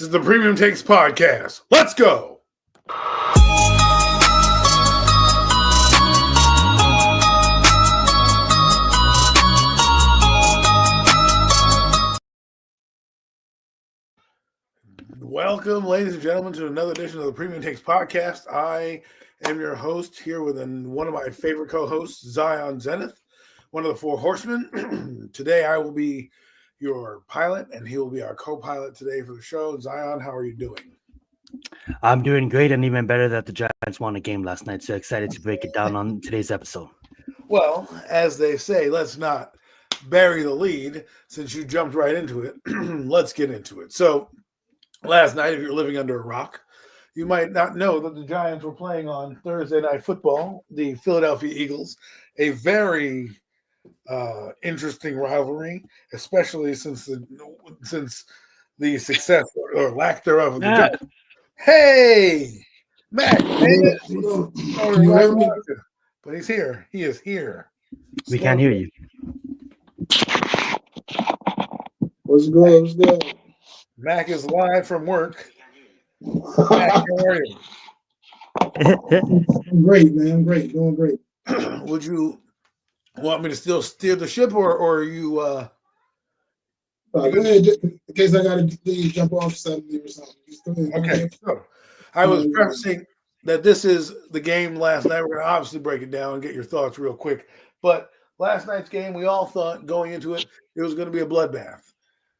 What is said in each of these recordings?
This is the Premium Takes Podcast. Let's go. Welcome, ladies and gentlemen, to another edition of the Premium Takes Podcast. I am your host here with one of my favorite co-hosts, Zion Zenith, one of the four horsemen. Today I will be your pilot, and he will be our co-pilot today for the show. Zion, how are you doing? I'm doing great, and even better that the Giants won a game last night. So excited to break it down on today's episode. Well, as they say, let's not bury the lead since you jumped right into it. Let's get into it. So last night, if you're living under a rock, you might not know that the Giants were playing on Thursday Night Football, the Philadelphia Eagles, a very interesting rivalry, especially since the success or lack thereof of the Giants. Hey, Mac, but he's here. He is here. We can't hear you. What's good? What's good? Mac is live from work. Mac, how are you? I'm great, man. I'm great. Doing great. Would you want me to still steer the ship, or are you? Go ahead, in case I got to jump off suddenly or something. Okay, so I was prefacing that this is the game last night. We're going to obviously break it down and get your thoughts real quick. But last night's game, we all thought going into it, it was going to be a bloodbath,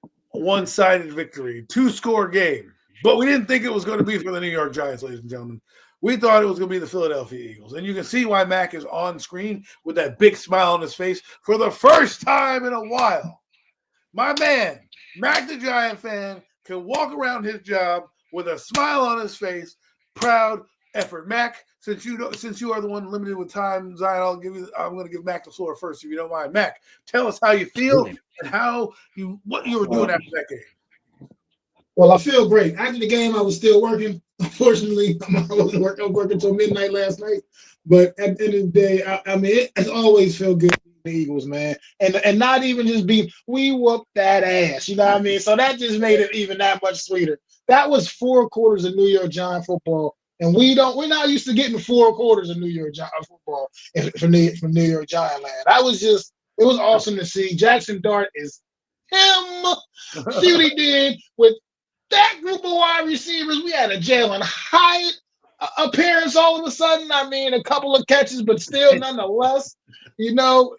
a one-sided victory, two-score game. But we didn't think it was going to be for the New York Giants, ladies and gentlemen. We thought it was going to be the Philadelphia Eagles. And you can see why Mac is on screen with that big smile on his face for the first time in a while. My man, Macdagiantsfan, can walk around his job with a smile on his face, proud effort. Mac, since you are the one limited with time, Zion, I'm going to give Mac the floor first, if you don't mind. Mac, tell us how you feel and what you were doing after that game. Well, I feel great. After the game, I was still working. Unfortunately, I wasn't working. I was working until midnight last night. But at the end of the day, I mean, it always feel good. The Eagles, man, and not even just we whooped that ass, you know what I mean? So that just made it even that much sweeter. That was 4 quarters of New York Giant football, and we're not used to getting 4 quarters of New York Giant football from New York Giant land. It was awesome to see. Jackson Dart is him. See what he did with that group of wide receivers. We had a Jalen Hyatt appearance all of a sudden. I mean, a couple of catches, but still, nonetheless, you know.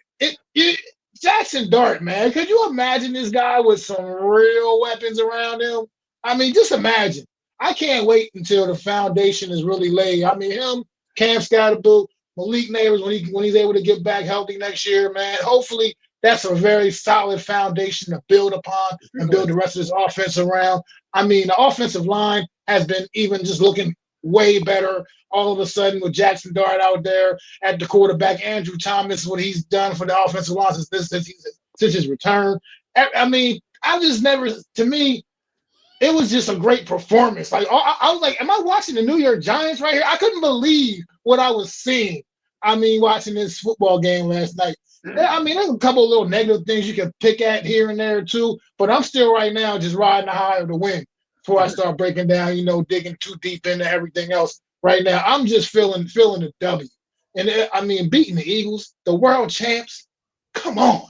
Jackson Dart, man. Could you imagine this guy with some real weapons around him? I mean, just imagine. I can't wait until the foundation is really laid. I mean, him, Cam Scatterboot, Malik Neighbors, when he's able to get back healthy next year, man. Hopefully, that's a very solid foundation to build upon and build the rest of this offense around. I mean, the offensive line has been even just looking way better all of a sudden with Jackson Dart out there at the quarterback. Andrew Thomas, what he's done for the offensive line since his return. I mean, to me, it was just a great performance. Like I was like, am I watching the New York Giants right here? I couldn't believe what I was seeing. I mean, watching this football game last night. I mean, there's a couple of little negative things you can pick at here and there too, but I'm still right now just riding the high of the wind before I start breaking down, digging too deep into everything else. Right now, I'm just feeling the W. And I mean, beating the Eagles, the world champs, come on.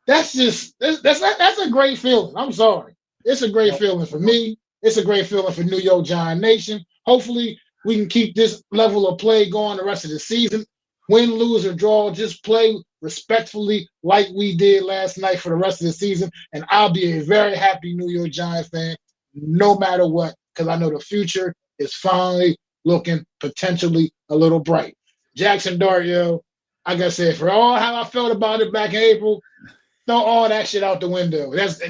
That's a great feeling. I'm sorry. It's a great feeling for me. It's a great feeling for New York Giant Nation. Hopefully, we can keep this level of play going the rest of the season. Win, lose, or draw, just play respectfully like we did last night for the rest of the season. And I'll be a very happy New York Giants fan no matter what, because I know the future is finally looking potentially a little bright. Jackson Dart, like I said, for all how I felt about it back in April, throw all that shit out the window. That's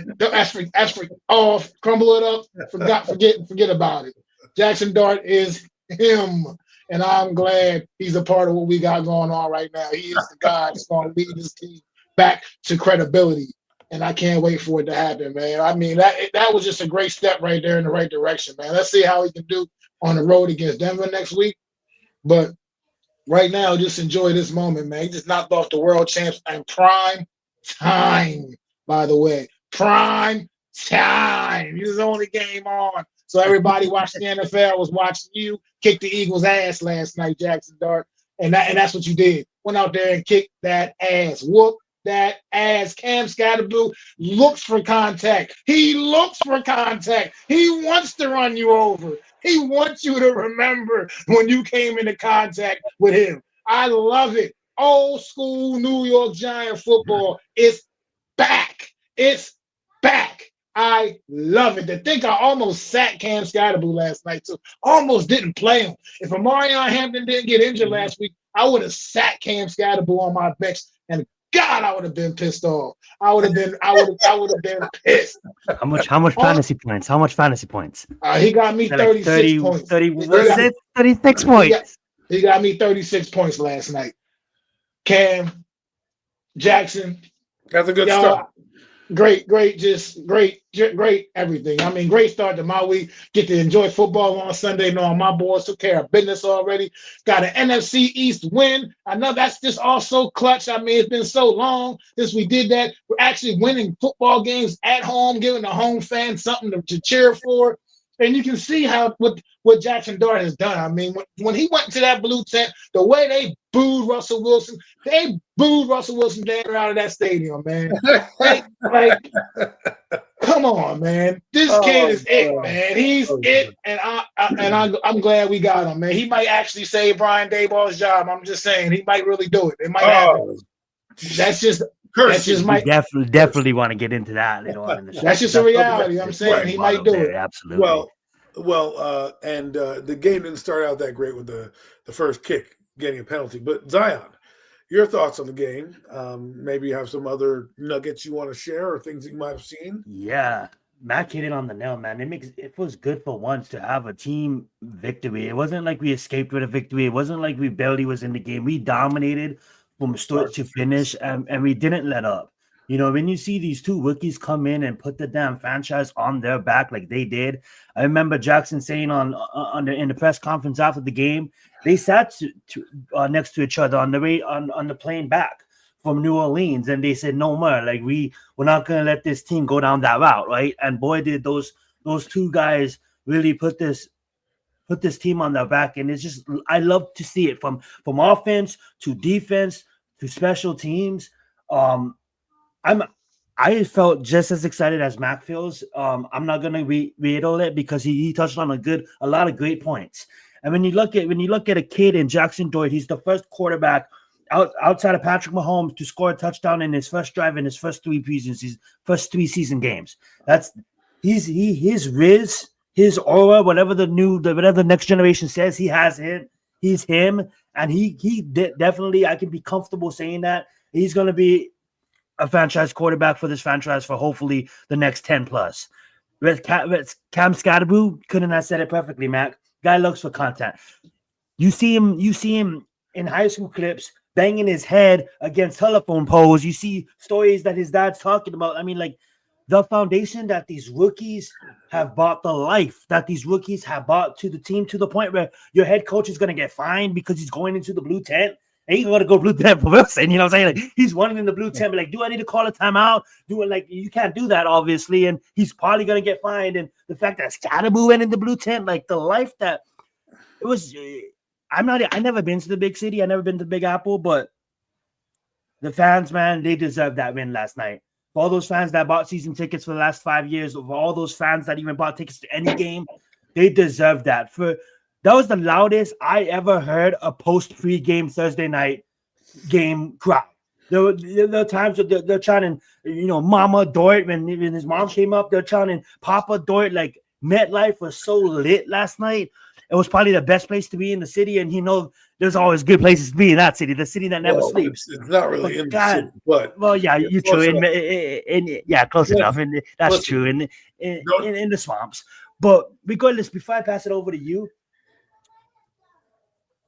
for all, crumble it up, forget about it. Jackson Dart is him, and I'm glad he's a part of what we got going on right now. He is the guy that's going to lead this team back to credibility. And I can't wait for it to happen, man. I mean, that was just a great step right there in the right direction, man. Let's see how he can do on the road against Denver next week. But right now, just enjoy this moment, man. He just knocked off the world champs in prime time, by the way. Prime time. This is the only game on So everybody watching the NFL was watching you kick the Eagles' ass last night, Jackson Dart. And that's what you did. Went out there and kicked that ass. Whoop that ass. Cam Scatterboo looks for contact. He looks for contact. He wants to run you over. He wants you to remember when you came into contact with him. I love it. Old school New York Giant football is back. It's back. I love it. To think I almost sat Cam Scatterboo last night, too. Almost didn't play him. If Amarion Hampton didn't get injured last week, I would have sat Cam Scatterboo on my bench, and God, I would have been pissed off. I would have been pissed. How much fantasy points? How much fantasy points? He got me 36 30, points. 36 points. He got me 36 points last night. Cam, Jackson. That's a good start. Great everything. I mean, great start to my week. Get to enjoy football on Sunday, knowing my boys took care of business already. Got an NFC East win. I know that's just also clutch. I mean, it's been so long since we did that. We're actually winning football games at home, giving the home fans something to cheer for. And you can see how what Jackson Dart has done. I mean, when he went to that blue tent, the way they booed Russell Wilson down out of that stadium, man. Come on, man. This kid is it, man. He's it, and I'm glad we got him, man. He might actually save Brian Daboll's job. I'm just saying, he might really do it. It might happen. That's just my definitely want to get into that later on in the show. That's just a reality. I'm saying he might do it. Absolutely. And the game didn't start out that great with the first kick getting a penalty. But Zion, your thoughts on the game? Maybe you have some other nuggets you want to share or things that you might have seen. Yeah, Matt hit it on the nail, man. It was good for once to have a team victory. It wasn't like we escaped with a victory. It wasn't like we barely was in the game. We dominated from start to finish, and we didn't let up. You know, when you see these two rookies come in and put the damn franchise on their back like they did, I remember Jackson saying in the press conference after the game, they sat next to each other on the plane back from New Orleans, and they said no more. Like we're not gonna let this team go down that route, right? And boy, did those two guys really put this team on their back, and it's just I love to see it from offense to defense to special teams. I felt just as excited as Mac feels. I'm not gonna reiterate it because he touched on a lot of great points. And when you look at a kid in Jackson Dart, he's the first quarterback outside of Patrick Mahomes to score a touchdown in his first drive in his first three season games. That's his riz, his aura, whatever the next generation says, he has him. He's him, and he definitely, I can be comfortable saying that he's going to be a franchise quarterback for this franchise for hopefully the next 10 plus. Cam Scatterboo couldn't have said it perfectly, Mac. Guy looks for content. You see him in high school clips banging his head against telephone poles. You see stories that his dad's talking about. I mean, like the foundation that these rookies have bought, the life that these rookies have bought to the team, to the point where your head coach is going to get fined because he's going into the blue tent. And he's going to go blue tent for Wilson. You know what I'm saying? Like, he's running in the blue tent. Like, do I need to call a timeout? You can't do that, obviously. And he's probably going to get fined. And the fact that Scatterboo went in the blue tent, like the life that it was. I never been to the big city. I never been to Big Apple, but the fans, man, they deserve that win last night. For all those fans that bought season tickets for the last 5 years, for all those fans that even bought tickets to any game, they deserve that. That was the loudest I ever heard a post-pre-game Thursday night game crowd. There were times that they're chanting, Mama Dort. When his mom came up, they're chanting Papa Dort. Like, MetLife was so lit last night. It was probably the best place to be in the city, and there's always good places to be in that city, the city that never sleeps. It's not really in the city, but you're true. Close enough, and that's true in the swamps. But regardless, before I pass it over to you,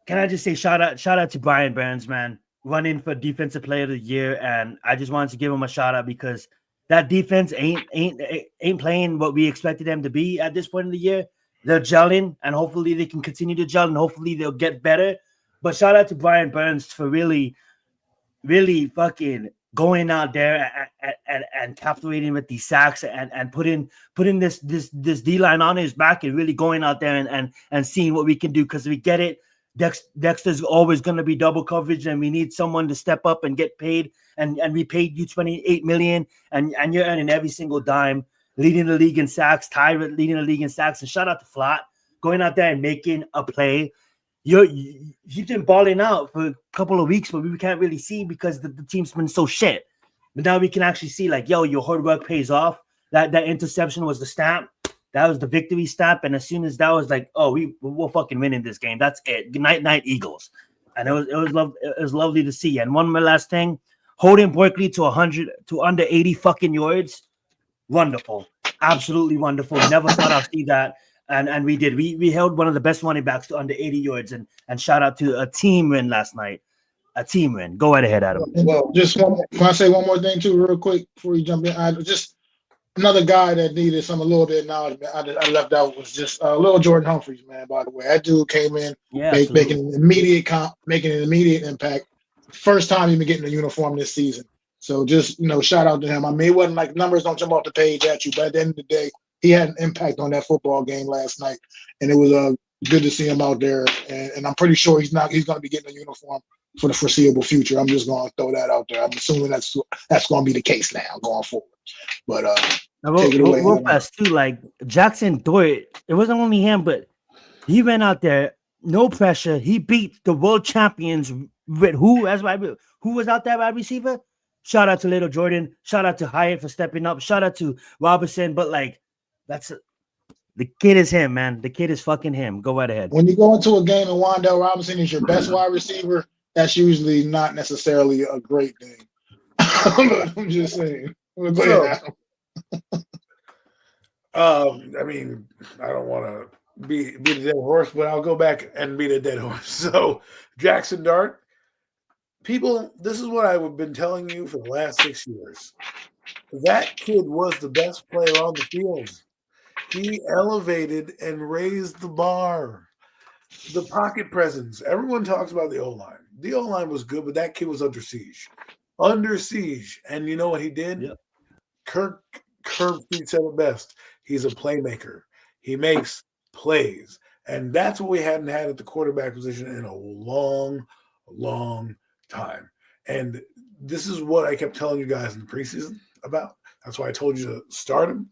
can I just say shout out to Brian Burns, man, running for Defensive Player of the Year, and I just wanted to give him a shout out because that defense ain't playing what we expected them to be at this point in the year. They're gelling, and hopefully they can continue to gel, and hopefully they'll get better. But shout out to Brian Burns for really, really fucking going out there and captivating with these sacks and putting this D-line on his back and really going out there and seeing what we can do, because we get it. Dexter's always going to be double coverage, and we need someone to step up and get paid. And we paid you $28 million, and you're earning every single dime, leading the league in sacks. Tyrant leading the league in sacks. And shout out to Flat going out there and making a play. You've been balling out for a couple of weeks, but we can't really see because the team's been so shit. But now we can actually see, like, yo, your hard work pays off. That interception was the stamp. That was the victory stamp. And as soon as that was like, oh, we're fucking winning this game. That's it. Good night, Eagles. And it was lovely to see. And one more last thing, holding Berkeley to under 80 fucking yards. Wonderful. Absolutely wonderful. Never thought I'd see that. And we did. We held one of the best running backs to under 80 yards. And shout out to a team win last night. A team win. Go right ahead, Adam. Well, just one more. Can I say one more thing too, real quick, before you jump in? Just another guy that needed a little bit of acknowledgement I left out was just little Jordan Humphreys, man. By the way, that dude came in, making an immediate impact. First time even getting a uniform this season. So just shout out to him. I mean, it wasn't like numbers don't jump off the page at you, but at the end of the day, he had an impact on that football game last night, and it was good to see him out there. And I'm pretty sure he's going to be getting a uniform for the foreseeable future. I'm just going to throw that out there. I'm assuming that's going to be the case now going forward. But take it away. Real fast too, like Jackson Dort, it wasn't only him, but he ran out there, no pressure. He beat the world champions with who was out there wide receiver? Shout out to Little Jordan. Shout out to Hyatt for stepping up. Shout out to Robinson. But like, the kid is him, man. The kid is fucking him. Go right ahead. When you go into a game and Wan'Dale Robinson is your best wide receiver, that's usually not necessarily a great thing. I'm just saying. I mean, I don't want to be the dead horse, but I'll go back and be the dead horse. So, Jackson Dart, people, this is what I've been telling you for the last 6 years. That kid was the best player on the field. He elevated and raised the bar. The pocket presence. Everyone talks about the O-line. The O-line was good, but that kid was under siege. Under siege. And you know what he did? Yep. Kirk Herbstreit said it best. He's a playmaker. He makes plays. And that's what we hadn't had at the quarterback position in a long, long time. And this is what I kept telling you guys in the preseason about. That's why I told you to start him.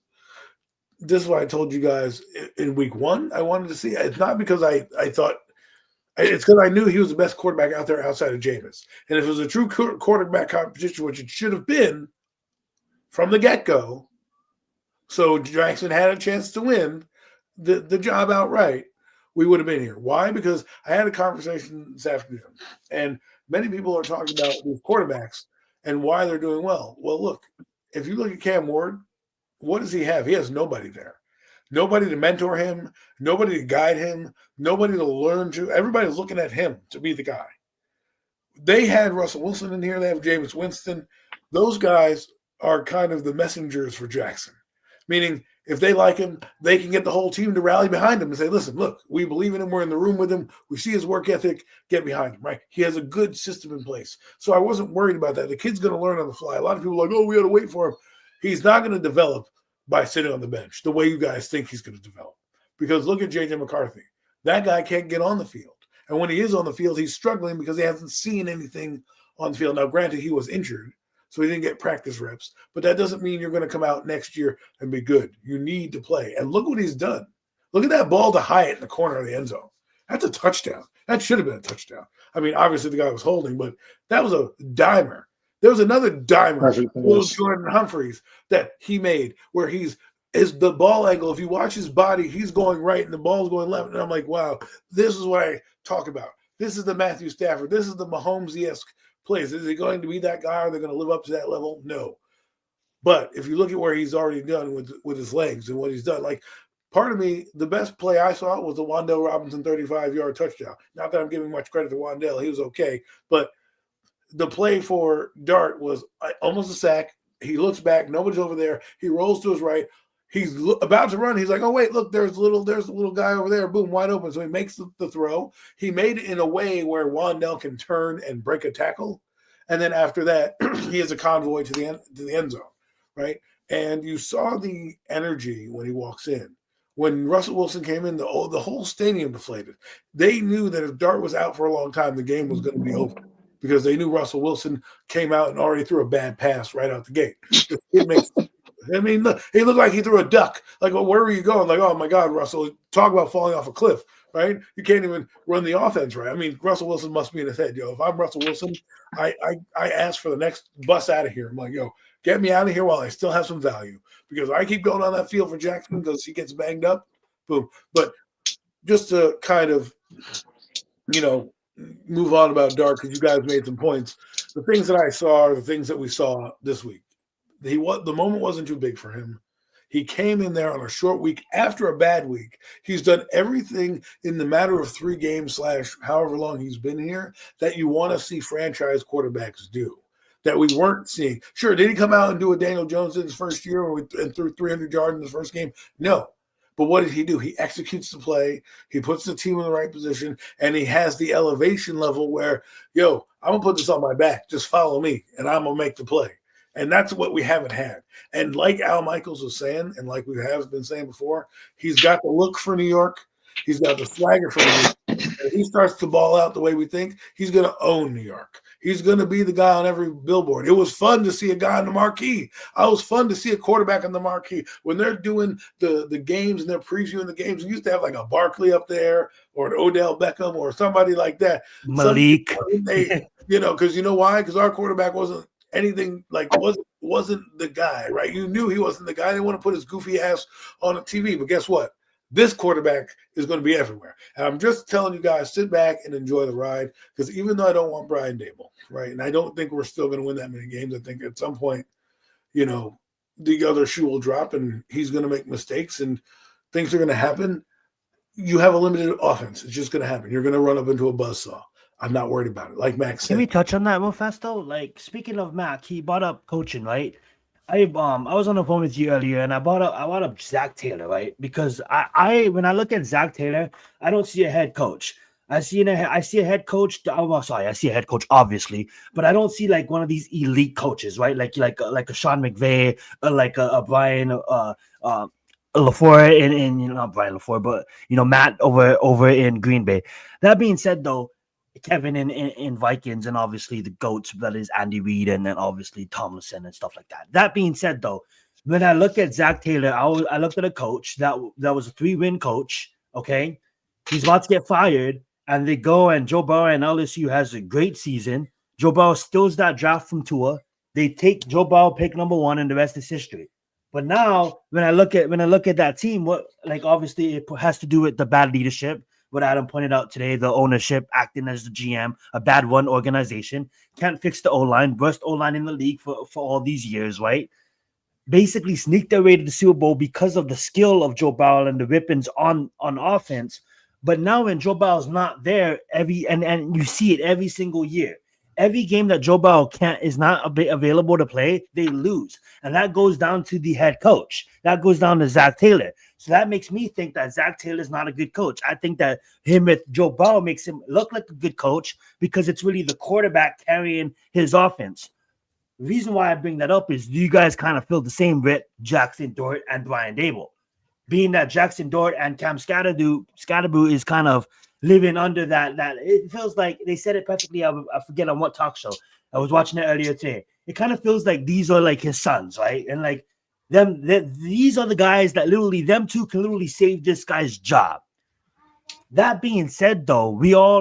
This is what I told you guys in week one I wanted to see. It's not because I thought – it's because I knew he was the best quarterback out there outside of Jameis. And if it was a true quarterback competition, which it should have been from the get-go, so Jackson had a chance to win the job outright, we would have been here. Why? Because I had a conversation this afternoon, and many people are talking about these quarterbacks and why they're doing well. Well, look, if you look at Cam Ward, what does he have? He has nobody there. Nobody to mentor him, nobody to guide him, nobody to learn to. Everybody's looking at him to be the guy. They had Russell Wilson in here. They have Jameis Winston. Those guys are kind of the messengers for Jackson, meaning if they like him, they can get the whole team to rally behind him and say, listen, look, we believe in him. We're in the room with him. We see his work ethic. Get behind him, right? He has a good system in place. So I wasn't worried about that. The kid's going to learn on the fly. A lot of people are like, oh, we got to wait for him. He's not going to develop by sitting on the bench the way you guys think he's going to develop. Because look at J.J. McCarthy. That guy can't get on the field. And when he is on the field, he's struggling because he hasn't seen anything on the field. Now, granted, he was injured, so he didn't get practice reps. But that doesn't mean you're going to come out next year and be good. You need to play. And look what he's done. Look at that ball to Hyatt in the corner of the end zone. That's a touchdown. That should have been a touchdown. I mean, obviously the guy was holding, but that was a dimer. There was another dimer, little Jordan Humphreys, that he made where is the ball angle. If you watch his body, he's going right and the ball's going left. And I'm like, wow, this is what I talk about. This is the Matthew Stafford. This is the Mahomes-esque plays. Is he going to be that guy? Are they going to live up to that level? No. But if you look at where he's already done with his legs and what he's done, like part of me, the best play I saw was the Wan'Dale Robinson 35-yard touchdown. Not that I'm giving much credit to Wan'Dale. He was okay. But the play for Dart was almost a sack. He looks back. Nobody's over there. He rolls to his right. He's about to run. He's like, oh, wait, look, there's a little guy over there. Boom, wide open. So he makes the throw. He made it in a way where Wan'Dale can turn and break a tackle. and then after that, he has a convoy to the end zone, right? And you saw the energy when he walks in. When Russell Wilson came in, the whole stadium deflated. They knew that if Dart was out for a long time, the game was going to be over because they knew Russell Wilson came out and already threw a bad pass right out the gate. I mean, look, he looked like he threw a duck. Like, well, where were you going? Like, oh my God, Russell, talk about falling off a cliff, right? You can't even run the offense right. I mean, Russell Wilson must be in his head. Yo, if I'm Russell Wilson, I ask for the next bus out of here. I'm like, yo, get me out of here while I still have some value. Because I keep going on that field for Jackson because he gets banged up. Boom. But just to kind of, move on about Dart, because you guys made some points. The things that I saw are the things that we saw this week. The moment wasn't too big for him. He came in there on a short week after a bad week. He's done everything in the matter of 3 games / however long he's been here that you want to see franchise quarterbacks do. That we weren't seeing. Sure, did he come out and do what Daniel Jones did his first year and threw 300 yards in his first game? No. But what did he do? He executes the play. He puts the team in the right position, and he has the elevation level where, yo, I'm going to put this on my back. Just follow me, and I'm going to make the play. And that's what we haven't had. And like Al Michaels was saying, and like we have been saying before, he's got the look for New York. He's got the swagger for New York. If he starts to ball out the way we think, he's going to own New York. He's going to be the guy on every billboard. It was fun to see a guy on the marquee. It was fun to see a quarterback on the marquee. When they're doing the games and they're previewing the games, we used to have like a Barkley up there or an Odell Beckham or somebody like that. Malik. Because you know why? Because our quarterback wasn't anything like wasn't the guy, right? You knew he wasn't the guy. They didn't want to put his goofy ass on the TV. But guess what? This quarterback is going to be everywhere. And I'm just telling you guys, sit back and enjoy the ride. Because even though I don't want Brian Dable, right? And I don't think we're still going to win that many games. I think at some point, the other shoe will drop and he's going to make mistakes and things are going to happen. You have a limited offense. It's just going to happen. You're going to run up into a buzzsaw. I'm not worried about it. Like Max said. Can we touch on that real fast though? Like, speaking of Mac, he brought up coaching, right? I was on the phone with you earlier, and I brought up Zach Taylor, right? Because I when I look at Zach Taylor, I don't see a head coach. I see a head coach. I see a head coach, obviously, but I don't see like one of these elite coaches, right? Like a Sean McVay, like a Brian LaFleur, and not Brian LaFleur, but Matt over in Green Bay. That being said, though, Kevin in Vikings, and obviously the GOATs, that is Andy Reid, and then obviously Tomlinson and stuff like that. That being said, though, when I look at Zach Taylor, I looked at a coach that was a 3-win coach. Okay, he's about to get fired, and they go and Joe Burrow and LSU has a great season. Joe Burrow steals that draft from Tua. They take Joe Burrow pick number 1, and the rest is history. But now, when I look at that team, obviously it has to do with the bad leadership. What Adam pointed out today, the ownership acting as the GM, a bad run organization, can't fix the O-line, worst O-line in the league for all these years, right? Basically sneaked their way to the Super Bowl because of the skill of Joe Burrow and the weapons on offense. But now when Joe Burrow's not there, and you see it every single year, every game that Joe Burrow is not available to play, they lose. And that goes down to the head coach. That goes down to Zach Taylor. So that makes me think that Zach Taylor is not a good coach. I think that him with Joe Burrow makes him look like a good coach because it's really the quarterback carrying his offense. The reason why I bring that up is you guys kind of feel the same with Jackson Dort and Brian Dable. Being that Jackson Dort and Cam Scatterboo is kind of living under that it feels like they said it perfectly. I forget on what talk show. I was watching it earlier today. It kind of feels like these are like his sons, right? And like these are the guys that literally them two can literally save this guy's job. That being said, though,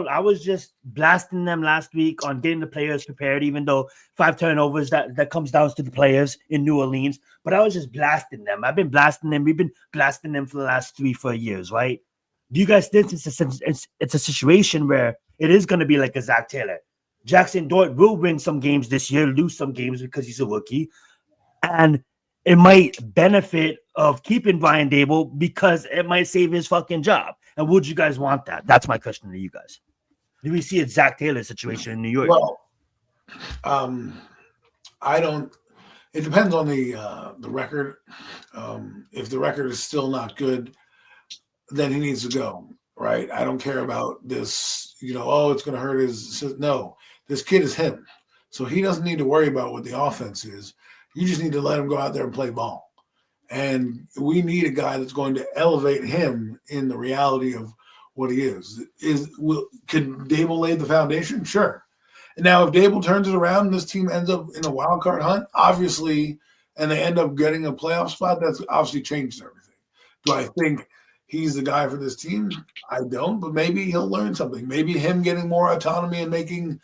I was just blasting them last week on getting the players prepared, even though 5 turnovers that comes down to the players in New Orleans. But I was just blasting them. I've been blasting them. We've been blasting them for the last 3-4 years, right? Do you guys think it's a situation where it is going to be like a Zach Taylor? Jackson Dort will win some games this year, lose some games because he's a rookie, and it might benefit of keeping Brian Dable because it might save his fucking job. And would you guys want that? That's my question to you guys. Do we see a Zach Taylor situation in New York? Well, I don't. It depends on the record. If the record is still not good, then he needs to go, right? I don't care about this, it's going to hurt his – no, this kid is him. So he doesn't need to worry about what the offense is. You just need to let him go out there and play ball. And we need a guy that's going to elevate him in the reality of what he is. Can Dable lay the foundation? Sure. Now, if Dable turns it around and this team ends up in a wild card hunt, obviously, and they end up getting a playoff spot, that's obviously changed everything. Do I think he's the guy for this team? I don't, but maybe he'll learn something. Maybe him getting more autonomy and making,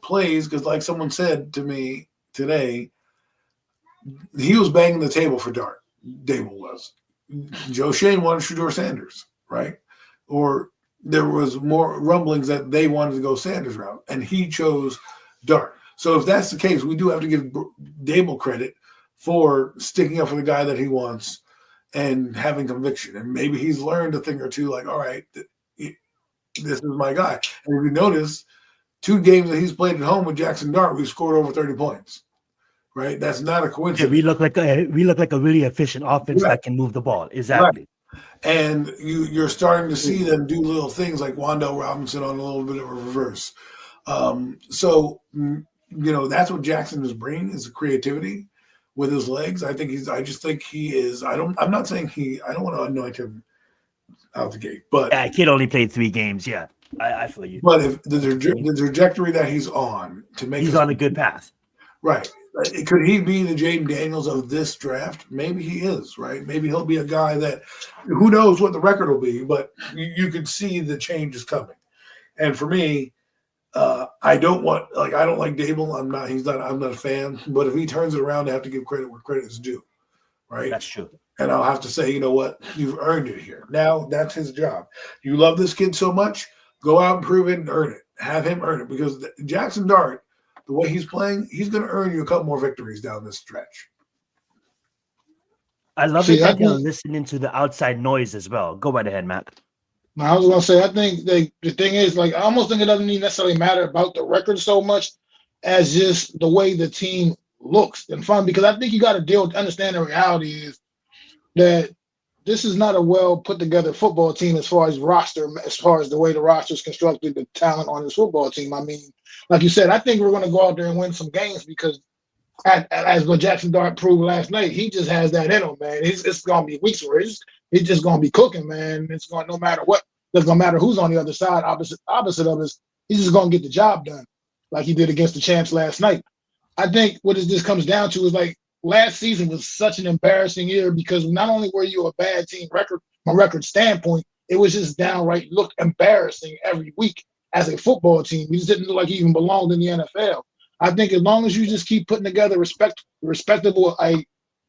plays, because like someone said to me today, he was banging the table for Dart. Dable was. Joe Shane wanted Shedeur Sanders, right? Or there was more rumblings that they wanted to go Sanders route, and he chose Dart. So if that's the case, we do have to give Dable credit for sticking up for the guy that he wants and having conviction. And maybe he's learned a thing or two, like, all right, this is my guy. And if you notice, 2 games that he's played at home with Jackson Dart, we've scored over 30 points. Right? That's not a coincidence. Yeah, we look like a really efficient offense that can move the ball. Exactly. Right. And you're starting to see them do little things like Wandale Robinson on a little bit of a reverse. So that's what Jackson is bringing, is the creativity with his legs. I just think he is. I'm not saying I don't want to anoint him out the gate, but kid only played 3 games. Yeah, I feel you. But if the trajectory that he's on he's on a good path. Right. Could he be the Jaden Daniels of this draft? Maybe he is, right? Maybe he'll be a guy that, who knows what the record will be, but you could see the change is coming. And for me, I don't like Dable. I'm not a fan, but if he turns it around, I have to give credit where credit is due, right? That's true. And I'll have to say, you know what? You've earned it here. Now that's his job. You love this kid so much, go out and prove it and earn it. Have him earn it, because Jackson Dart, the way he's playing, he's going to earn you a couple more victories down this stretch. I love it that you're listening to the outside noise as well. Go right ahead, Mac. I was going to say, I think the thing is, like, I almost think it doesn't even necessarily matter about the record so much as just the way the team looks and fun, because I think you got to understand the reality is that this is not a well put together football team as far as the way the roster is constructed, the talent on this football team. I mean, like you said, I think we're going to go out there and win some games because, as what Jackson Dart proved last night, he just has that in him, man. It's going to be weeks where he's just going to be cooking, man. It's going, no matter what, it doesn't matter who's on the other side, opposite of us. He's just going to get the job done, like he did against the champs last night. I think what this comes down to is, like, last season was such an embarrassing year because not only were you a bad team from a record standpoint, it was just downright looked embarrassing every week as a football team. We just didn't look like you even belonged in the NFL. I think as long as you just keep putting together respectable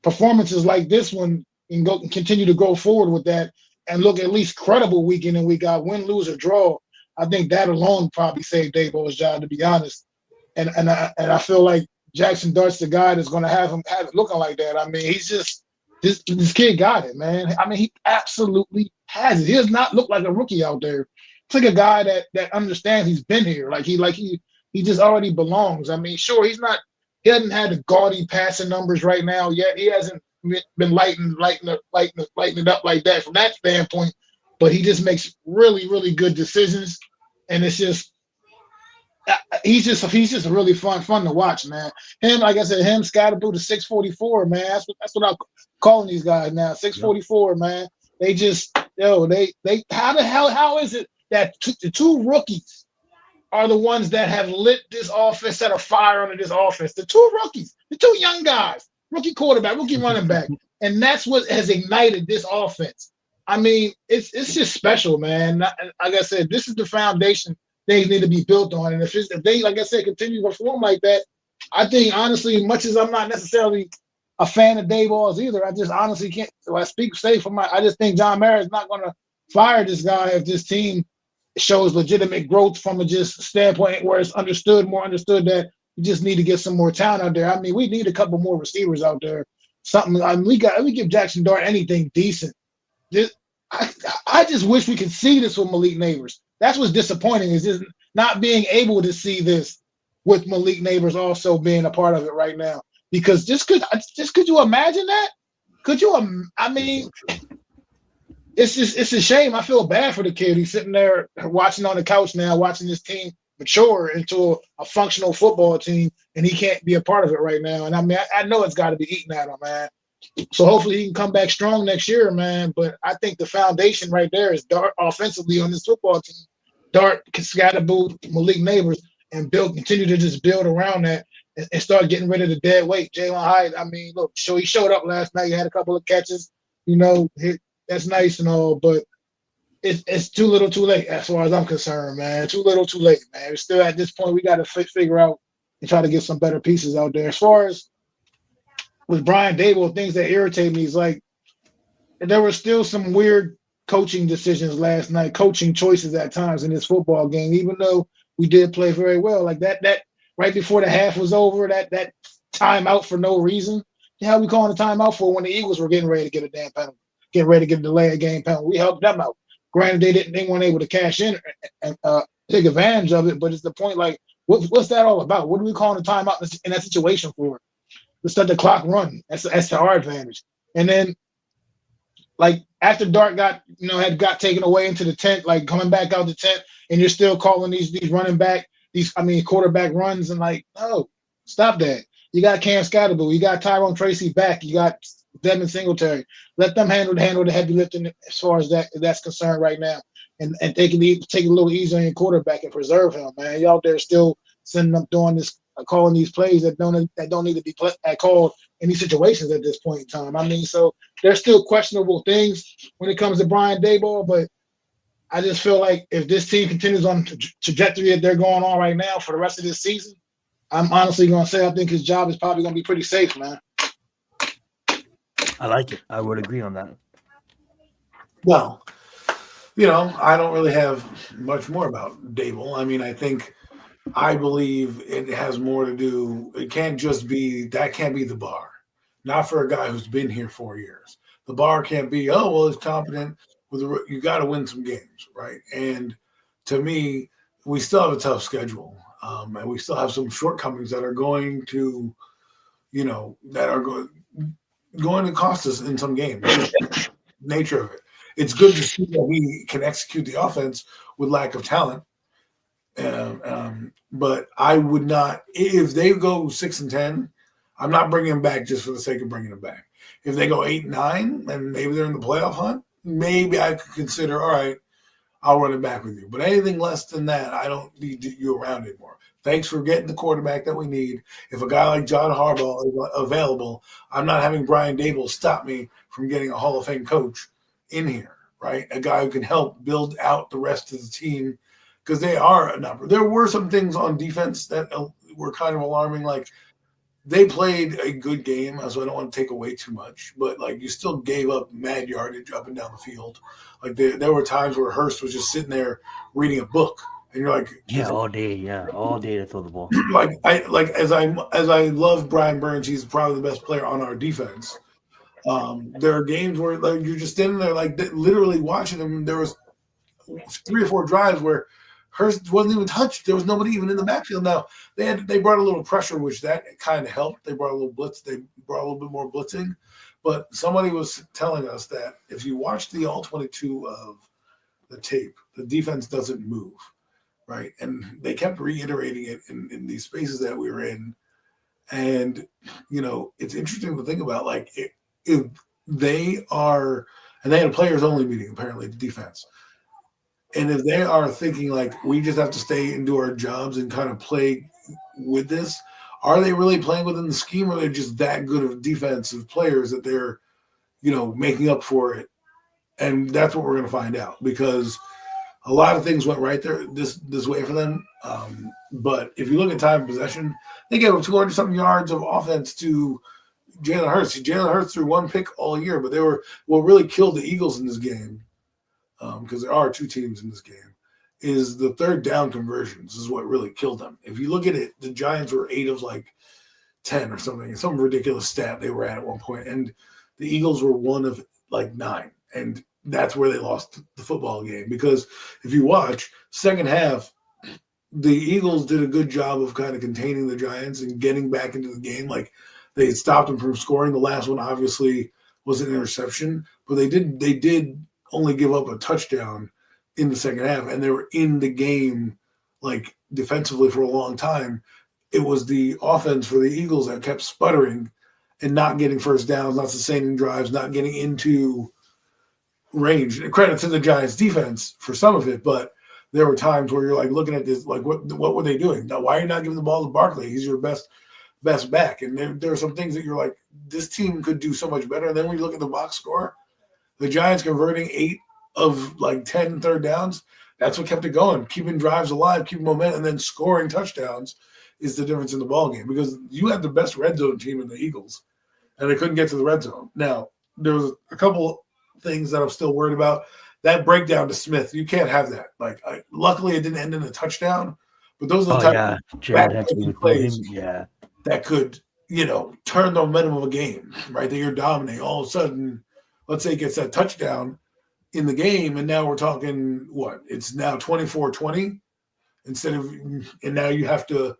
performances like this one and continue to go forward with that and look at least credible week in and week out, win, lose, or draw, I think that alone probably saved Dabo's job, to be honest. And I feel like Jackson Dart's the guy that's going to have it looking like that. I mean, he's just this kid got it, man. I mean, he absolutely has it. He does not look like a rookie out there. It's like a guy that understands he's been here. He just already belongs. I mean, sure, he hasn't had the gaudy passing numbers right now yet. He hasn't been lighting it up like that from that standpoint. But he just makes really, really good decisions, and it's just. He's just really fun to watch, man. Him, like I said, Scatterboo to 644, man. That's what I'm calling these guys now. 644, man. They just how is it that the 2 rookies are the ones that have lit this offense, set a fire under this offense? The 2 rookies, the 2 young guys, rookie quarterback, rookie running back, and that's what has ignited this offense. I mean, it's just special, man. Like I said, this is the foundation things need to be built on. And if they, like I said, continue to perform like that, I think, honestly, much as I'm not necessarily a fan of Daboll's either, I just honestly can't. So I just think John Mara is not going to fire this guy if this team shows legitimate growth from a just standpoint where it's more understood that you just need to get some more talent out there. I mean, we need a couple more receivers out there. Something. I mean, we give Jackson Dart anything decent. I just wish we could see this with Malik Neighbors. That's what's disappointing, is just not being able to see this with Malik Neighbors also being a part of it right now. Because could you imagine that? Could you? I mean, it's a shame. I feel bad for the kid. He's sitting there watching on the couch now, watching this team mature into a functional football team, and he can't be a part of it right now. And I mean, I know it's got to be eating at him, man. So hopefully he can come back strong next year, man. But I think the foundation right there is Dart offensively on this football team. Dart, Scatterboo, Malik Neighbors, and continue to just build around that and start getting rid of the dead weight. Jalen Hyde, I mean, look, he showed up last night. He had a couple of catches, that's nice and all, but it's too little too late as far as I'm concerned, man. Too little too late, man. We're still at this point, we got to figure out and try to get some better pieces out there. As far as with Brian Dable, things that irritate me is like there were still some weird coaching decisions last night, coaching choices at times in this football game, even though we did play very well. Like that right before the half was over, that timeout for no reason. How we calling a timeout for when the Eagles were getting ready to get a damn penalty, getting ready to get a delay of game penalty? We helped them out. Granted, they weren't able to cash in and take advantage of it, but it's the point, like, what's that all about? What are we calling a timeout in that situation for? Let's let the clock run. That's to our advantage. And then, like, after Dart got taken away into the tent, like coming back out the tent, and you're still calling these running back, quarterback runs, and like, no, stop that. You got Cam Scatterboo, you got Tyrone Tracy back, you got Devin Singletary. Let them handle the heavy lifting as far as that's concerned right now, and take a little easy on your quarterback and preserve him, man. You out there still sending up doing this, calling these plays that don't need to be called in these situations at this point in time. I mean, so there's still questionable things when it comes to Brian Daboll, but I just feel like if this team continues on the trajectory that they're going on right now for the rest of this season, I'm honestly going to say I think his job is probably going to be pretty safe, man. I like it. I would agree on that. Well, I don't really have much more about Dable. I mean, I believe it has more to do. It can't just be that. Can't be the bar. Not for a guy who's been here 4 years. The bar can't be, he's competent. You got to win some games, right? And to me, we still have a tough schedule, and we still have some shortcomings that are going to, going to cost us in some games. Nature of it. It's good to see that we can execute the offense with lack of talent. But I would not, if they go 6-10, I'm not bringing them back just for the sake of bringing them back. If they go 8-9 and maybe they're in the playoff hunt, maybe I could consider, all right, I'll run it back with you. But anything less than that, I don't need you around anymore. Thanks for getting the quarterback that we need. If a guy like John Harbaugh is available, I'm not having Brian Dable stop me from getting a Hall of Fame coach in here, right? A guy who can help build out the rest of the team, because they are a number. There were some things on defense that were kind of alarming. Like, they played a good game, so I don't want to take away too much. But, like, you still gave up mad yardage up and down the field. Like, there were times where Hurst was just sitting there reading a book, and you're like, all day to throw the ball. As I love Brian Burns, he's probably the best player on our defense. There are games where, like, you're just standing there, like, literally watching him. There was 3 or 4 drives where Hurst wasn't even touched. There was nobody even in the backfield. Now they brought a little pressure, which that kind of helped. They brought a little blitz. They brought a little bit more blitzing. But somebody was telling us that if you watch the all 22 of the tape, the defense doesn't move, right? And they kept reiterating it in these spaces that we were in. And it's interesting to think about, like, if they are, and they had a players only meeting apparently, the defense. And if they are thinking, like, we just have to stay and do our jobs and kind of play with this, are they really playing within the scheme, or are they just that good of defensive players that they're, making up for it? And that's what we're going to find out, because a lot of things went right there this way for them. But if you look at time of possession, they gave up 200-something yards of offense to Jalen Hurts. Jalen Hurts threw 1 pick all year, but they were what really killed the Eagles in this game. Because there are 2 teams in this game, is the third down conversions is what really killed them. If you look at it, the Giants were 8 of like 10 or something, some ridiculous stat they were at one point, and the Eagles were 1 of like 9, and that's where they lost the football game. Because if you watch second half, the Eagles did a good job of kind of containing the Giants and getting back into the game. Like, they stopped them from scoring. The last one obviously was an interception, but they did only give up a touchdown in the second half, and they were in the game like defensively for a long time, it was the offense for the Eagles that kept sputtering and not getting first downs, not sustaining drives, not getting into range. Credit to the Giants defense for some of it, but there were times where you're like looking at this, like what were they doing? Now, why are you not giving the ball to Barkley? He's your best back. And there are some things that you're like, this team could do so much better. And then when you look at the box score, the Giants converting 8 of like 10 third downs, that's what kept it going, keeping drives alive, keeping momentum, and then scoring touchdowns is the difference in the ball game, because you had the best red zone team in the Eagles, and they couldn't get to the red zone. Now, there was a couple things that I'm still worried about. That breakdown to Smith, you can't have that. Like, luckily, it didn't end in a touchdown, but those are the type of back-breaking plays that could, turn the momentum of a game, right? That you're dominating. All of a sudden, let's say it gets that touchdown in the game, and now we're talking what? It's now 24-20 instead of, and now you have to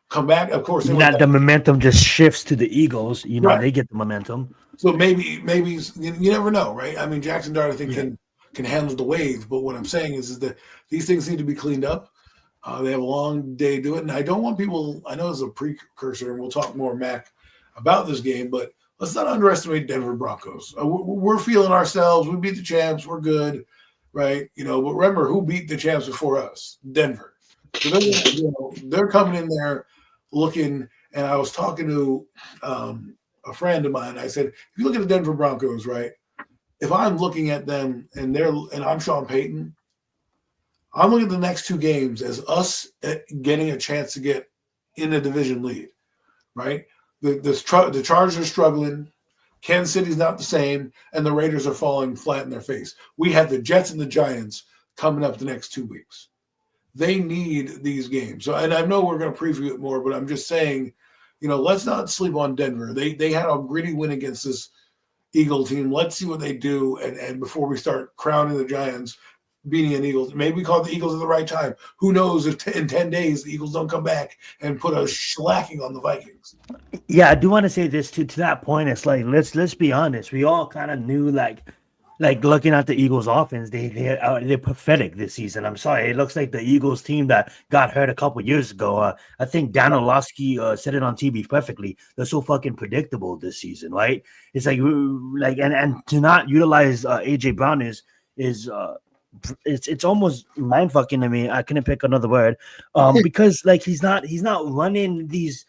come back. Of course, the momentum just shifts to the Eagles. Right. They get the momentum. So maybe you never know, right? I mean, Jackson Dart, I think, can handle the wave, but what I'm saying is that these things need to be cleaned up. They have a long day to do it, and I don't want people. I know it's a precursor, and we'll talk more, Mac, about this game, but let's not underestimate Denver Broncos. We're feeling ourselves. We beat the champs. We're good, right? But remember, who beat the champs before us? Denver. So they're coming in there looking, and I was talking to a friend of mine. I said, if you look at the Denver Broncos, right, if I'm looking at them and I'm Sean Payton, I'm looking at the next 2 games as us getting a chance to get in a division lead, right? The Chargers are struggling. Kansas City's not the same, and the Raiders are falling flat in their face. We have the Jets and the Giants coming up the next 2 weeks. They need these games. So, and I know we're going to preview it more, but I'm just saying, let's not sleep on Denver. They had a gritty win against this Eagle team. Let's see what they do, and before we start crowning the Giants beating an Eagles, maybe we call the Eagles at the right time. Who knows if in 10 days the Eagles don't come back and put a shellacking on the Vikings. Yeah, I do want to say this to that point. It's like let's be honest. We all kind of knew like looking at the Eagles offense, they're pathetic this season. I'm sorry, it looks like the Eagles team that got hurt a couple years ago. I think Dan Orlovsky said it on TV perfectly. They're so fucking predictable this season, right? It's like and to not utilize AJ Brown is it's almost mind fucking to me. I couldn't pick another word, because like he's not running these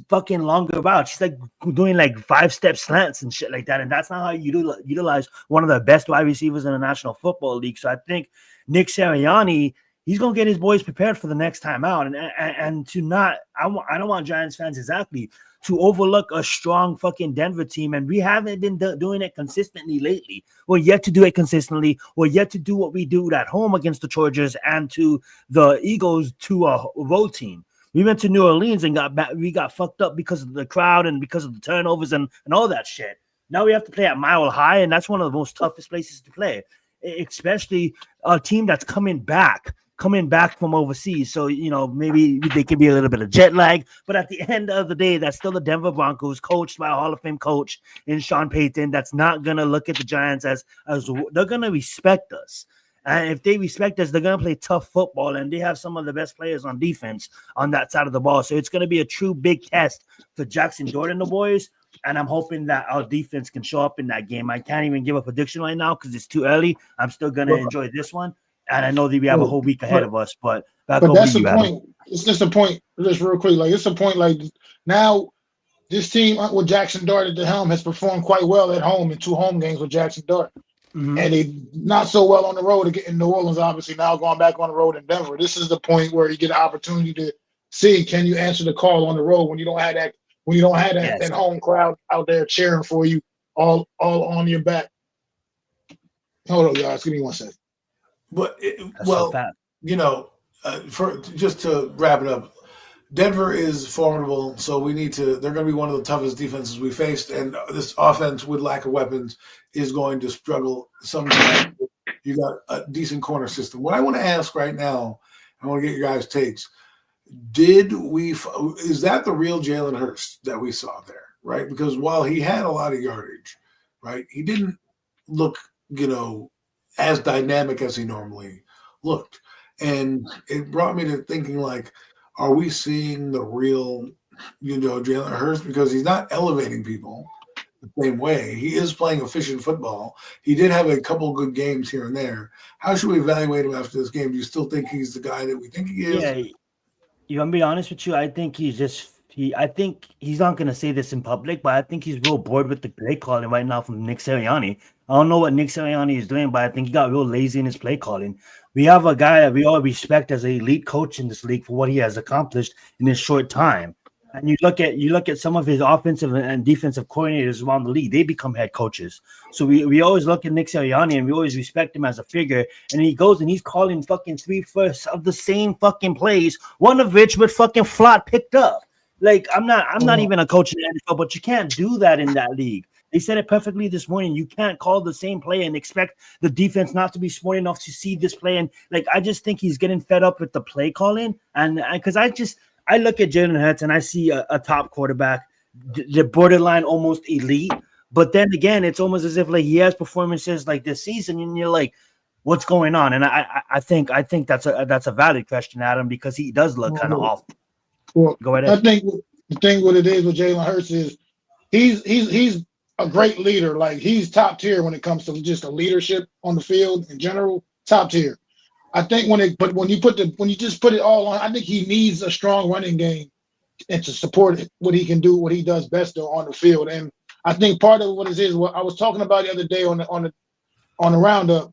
fucking longer routes. He's like doing like 5-step slants and shit like that, and that's not how you utilize one of the best wide receivers in the National Football League. So I think Nick Sirianni, he's gonna get his boys prepared for the next time out, and to not, I don't want Giants fans exactly to overlook a strong fucking Denver team, and we haven't been doing it consistently lately. We're yet to do it consistently. We're yet to do what we do at home against the Chargers and to the Eagles to a road team. We went to New Orleans and we got fucked up because of the crowd and because of the turnovers and all that shit. Now we have to play at Mile High, and that's one of the most toughest places to play, especially a team that's coming back from overseas. So, maybe they could be a little bit of jet lag, but at the end of the day, that's still the Denver Broncos coached by a Hall of Fame coach in Sean Payton. That's not going to look at the Giants as they're going to respect us. And if they respect us, they're going to play tough football, and they have some of the best players on defense on that side of the ball. So it's going to be a true big test for Jackson Dart and the boys, and I'm hoping that our defense can show up in that game. I can't even give a prediction right now because it's too early. I'm still going to enjoy this one, and I know that we have a whole week ahead of us. But that's the point. It's just a point, just real quick. Like, it's a point, like, now this team with Jackson Dart at the helm has performed quite well at home in 2 home games with Jackson Dart. Mm-hmm. And they not so well on the road to get in New Orleans, obviously, now going back on the road in Denver. This is the point where you get an opportunity to see, can you answer the call on the road when you don't have that home crowd out there cheering for you all on your back. Hold on, guys. Give me 1 second. But for just to wrap it up, Denver is formidable, so they're going to be one of the toughest defenses we faced, and this offense with lack of weapons is going to struggle sometimes. You got a decent corner system. What I want to ask right now, I want to get your guys' takes. Is that the real Jalen Hurts that we saw there, right? Because while he had a lot of yardage, right, he didn't look, as dynamic as he normally looked. And it brought me to thinking, like, are we seeing the real, Jalen Hurts? Because he's not elevating people the same way. He is playing efficient football. He did have a couple good games here and there. How should we evaluate him after this game? Do you still think he's the guy that we think he is? Yeah, you want me to be honest with you? I think I think he's not gonna say this in public, but I think he's real bored with the play calling right now from Nick Sirianni. I don't know what Nick Sirianni is doing, but I think he got real lazy in his play calling. We have a guy that we all respect as an elite coach in this league for what he has accomplished in his short time. And you look at some of his offensive and defensive coordinators around the league, they become head coaches. So we always look at Nick Sirianni and we always respect him as a figure. And he goes and he's calling fucking 3/4 of the same fucking plays, one of which with fucking Flott picked up. Like I'm not even a coach in the NFL, but you can't do that in that league. They said it perfectly this morning. You can't call the same play and expect the defense not to be smart enough to see this play. And like I just think he's getting fed up with the play calling. And because I look at Jalen Hurts and I see a top quarterback, the borderline almost elite. But then again, it's almost as if like he has performances like this season, and you're like, what's going on? And I think that's a valid question, Adam, because he does look kind of off. Well, go ahead. I think the thing what it is with Jalen Hurts is he's a great leader. Like he's top tier when it comes to just a leadership on the field in general, top tier. I think when you just put it all on, I think he needs a strong running game and to support what he can do, what he does best on the field. And I think part of what it is, what I was talking about the other day on the roundup.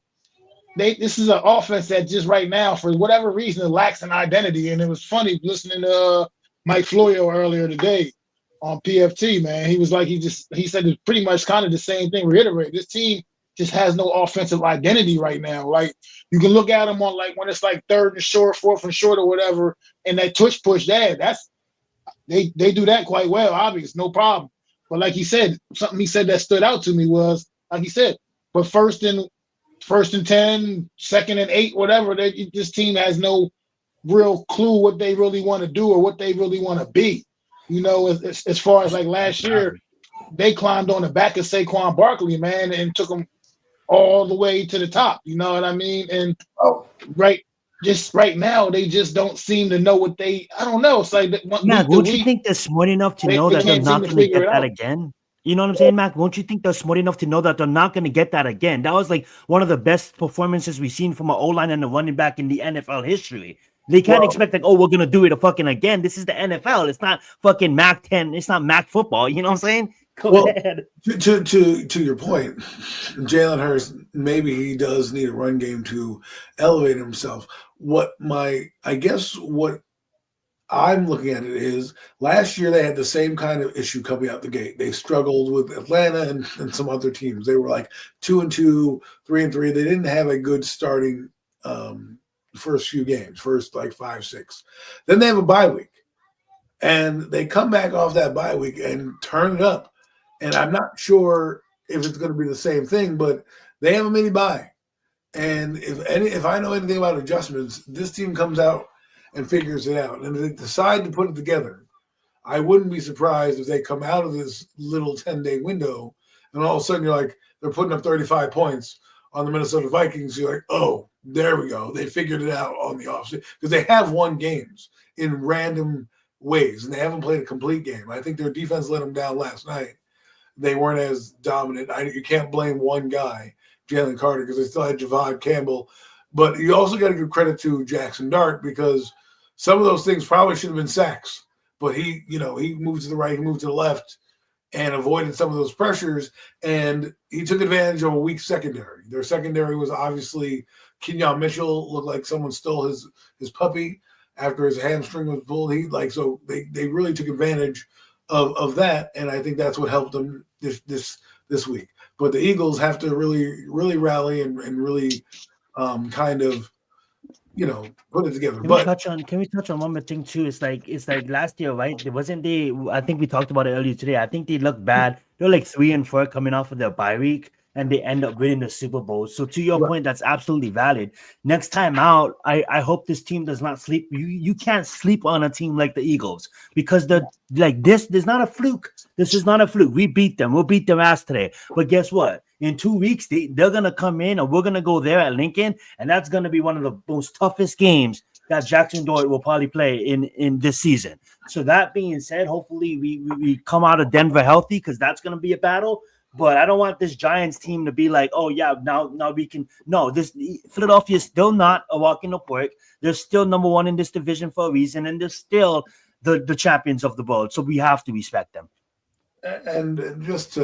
This is an offense that just right now, for whatever reason, it lacks an identity. And it was funny listening to Mike Florio earlier today on PFT. Man, he was like he said it's pretty much kind of the same thing. Reiterate, this team just has no offensive identity right now. Like you can look at them on like when it's like 3rd and short, 4th and short, or whatever, and that twitch push that's they do that quite well. Obvious, no problem. But like he said, something he said that stood out to me was like he said, but first and 10, 2nd and 8, whatever. This team has no real clue what they really want to do or what they really want to be. As far as like last year, they climbed on the back of Saquon Barkley, man, and took them all the way to the top. You know what I mean? And right now, they just don't seem to know what I don't know. It's like Mac, won't you think they're smart enough to know that they're not going to get that again? You know what I'm saying, Mac? Won't you think they're smart enough to know that they're not going to get that again? That was like one of the best performances we've seen from an O-line and a running back in the NFL history. They can't expect like, we're going to do it fucking again. This is the NFL. It's not fucking Mac 10. It's not Mac football. You know what I'm saying? Go ahead. To your point, Jalen Hurts, maybe he does need a run game to elevate himself. What I'm looking at it is last year they had the same kind of issue coming out the gate. They struggled with Atlanta and some other teams. They were like 2-2, 3-3. They didn't have a good starting first few games, first like 5, 6. Then they have a bye week. And they come back off that bye week and turn it up. And I'm not sure if it's going to be the same thing, but they have a mini bye. And if I know anything about adjustments, this team comes out and figures it out. And if they decide to put it together, I wouldn't be surprised if they come out of this little 10-day window and all of a sudden you're like, they're putting up 35 points on the Minnesota Vikings. You're like, oh, there we go. They figured it out on the offseason because they have won games in random ways and they haven't played a complete game. I think their defense let them down last night. They weren't as dominant. You can't blame one guy, Jalen Carter, because they still had Javad Campbell. But you also got to give credit to Jackson Dart because some of those things probably should have been sacks. But he moved to the right, he moved to the left, and avoided some of those pressures. And he took advantage of a weak secondary. Their secondary was obviously Kenyon Mitchell looked like someone stole his puppy after his hamstring was pulled. They really took advantage of that, and I think that's what helped them this week. But the Eagles have to really, really rally and really kind of put it together. Can we touch on one more thing too? It's like last year, right? I think we talked about it earlier today. I think they looked bad. They're like 3-4 coming off of their bye week. and they end up winning the Super Bowl. So to your point, that's absolutely valid. Next time out, I hope this team does not sleep. You can't sleep on a team like the Eagles because they're like this. There's not a fluke. This is not a fluke. We beat them. We'll beat their ass today. But guess what? In 2 weeks, they're gonna come in, and we're gonna go there at Lincoln, and that's gonna be one of the most toughest games that Jackson Dort will probably play in this season. So that being said, hopefully we come out of Denver healthy because that's gonna be a battle. But I don't want this Giants team to be like, oh yeah, now we can. No, this Philadelphia is still not a walk in the park. They're still number one in this division for a reason, and they're still the champions of the world. So we have to respect them. And just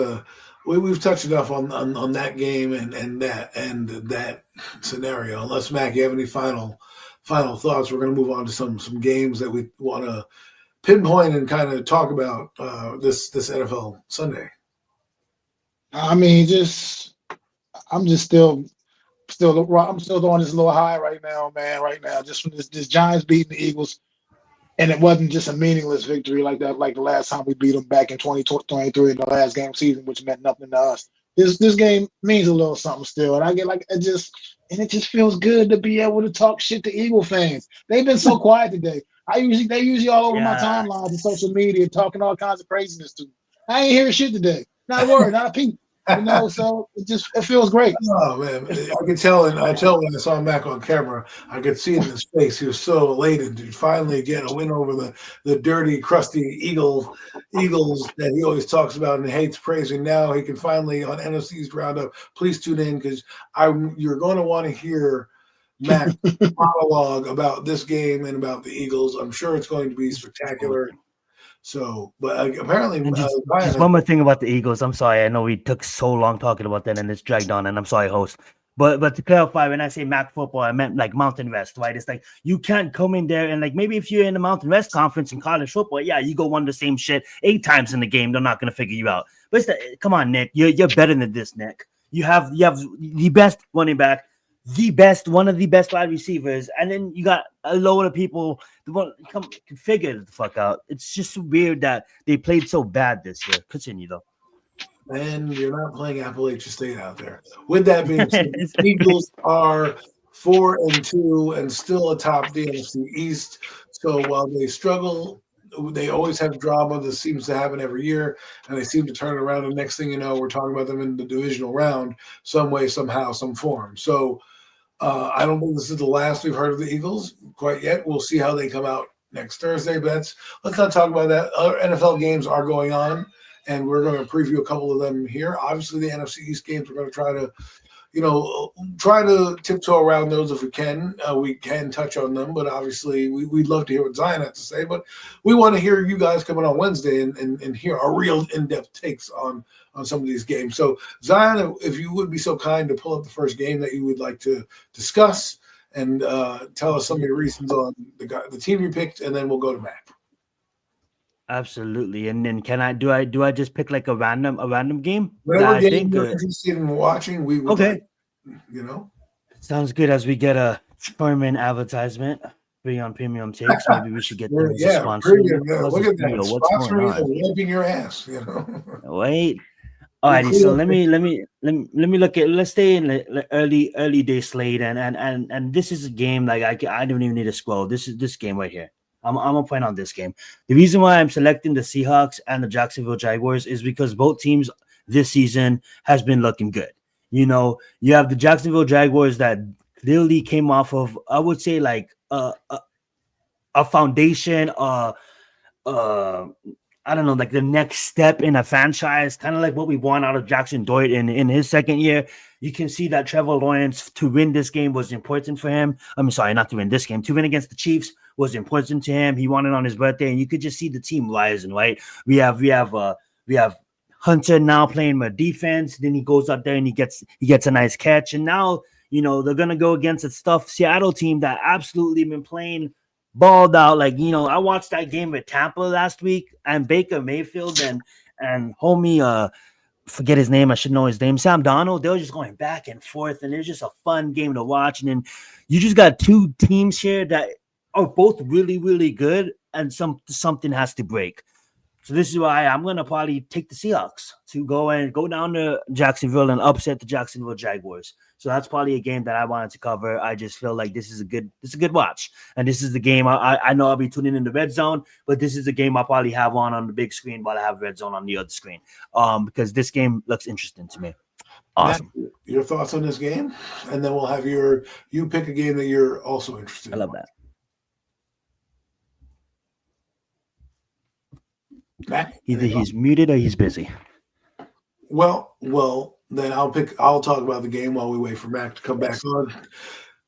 we've touched enough on that game and that scenario. Unless Mac, you have any final thoughts, we're going to move on to some games that we want to pinpoint and kind of talk about this NFL Sunday. I mean, I'm still on this little high right now, man. Right now, just from this Giants beating the Eagles, and it wasn't just a meaningless victory like that, like the last time we beat them back in 2023 in the last game season, which meant nothing to us. This game means a little something still, and I get like it just feels good to be able to talk shit to Eagle fans. They've been so quiet today. They usually all over my timelines and social media talking all kinds of craziness to me. I ain't hearing shit today. Not a word, not a peep. So it feels great. Oh man, I could tell, and I tell when I saw Mac on camera, I could see in his face he was so elated to finally get a win over the dirty, crusty Eagles that he always talks about and hates praising. Now he can finally on NFC's Roundup. Please tune in because you're going to want to hear Mac's monologue about this game and about the Eagles. I'm sure it's going to be spectacular. So, but apparently, just one more thing about the Eagles. I'm sorry. I know we took so long talking about that and it's dragged on, and I'm sorry, host. But to clarify, when I say MAC football, I meant like Mountain West, right? It's like you can't come in there and like maybe if you're in the Mountain West conference in college football, yeah, you go one the same shit 8 times in the game. They're not gonna figure you out. But it's come on, Nick, you're better than this, Nick. You have the best running back, one of the best wide receivers, and then you got a load of people that want to come figure the fuck out. It's just weird that they played so bad this year. Continue though. And you're not playing Appalachia State out there. With that being said, the Eagles are 4-2 and still atop the NFC East. So while they struggle, they always have drama. This seems to happen every year, and they seem to turn around. And next thing you know, we're talking about them in the divisional round, some way, somehow, some form. So I don't think this is the last we've heard of the Eagles quite yet. We'll see how they come out next Thursday. But let's not talk about that. Other NFL games are going on, and we're going to preview a couple of them here. Obviously, the NFC East games, we're going to try to tiptoe around those if we can. We can touch on them, but obviously we'd love to hear what Zion has to say. But we want to hear you guys coming on Wednesday and hear our real in-depth takes on some of these games. So Zion, if you would be so kind to pull up the first game that you would like to discuss and tell us some of your reasons on the team you picked, and then we'll go to Mac. Absolutely. And then do I just pick like a random game? Whatever game you're interested in watching, we would okay. Like, Sounds good. As we get a Furman advertisement, free on premium takes, maybe we should get them as a sponsor. Look at that. What's going on? Wiping your ass, Wait. Alrighty, so let me look at. Let's stay in the early day slate, and this is a game like I don't even need to scroll. This is this game right here. I'm gonna point out this game. The reason why I'm selecting the Seahawks and the Jacksonville Jaguars is because both teams this season has been looking good. You know, you have the Jacksonville Jaguars that clearly came off of, I would say, like a foundation, I don't know, like the next step in a franchise, kind of like what we want out of Jackson Dort in his second year. You can see that Trevor Lawrence to win this game was important for him. I'm sorry, not to win this game, to win against the Chiefs was important to him. He won it on his birthday, and you could just see the team rising, right? We have Hunter now playing more defense. Then he goes out there and he gets a nice catch. And now, they're gonna go against a tough Seattle team that absolutely been playing balled out. Like, I watched that game with Tampa last week, and Baker Mayfield and homie forget his name. I should know his name. Sam Darnold. They were just going back and forth, and it's just a fun game to watch. And then you just got two teams here that are both really, really good, and something has to break. So this is why I'm gonna probably take the Seahawks to go down to Jacksonville and upset the Jacksonville Jaguars. So that's probably a game that I wanted to cover. I just feel like this is a good watch, and this is the game I know I'll be tuning in the red zone, but this is the game I'll probably have on the big screen while I have red zone on the other screen. Because this game looks interesting to me. Awesome. Matt, your thoughts on this game, and then we'll have you pick a game that you're also interested I in. love that. Matt, Either he's muted or he's busy. Well, then I'll talk about the game while we wait for Mac to come back on.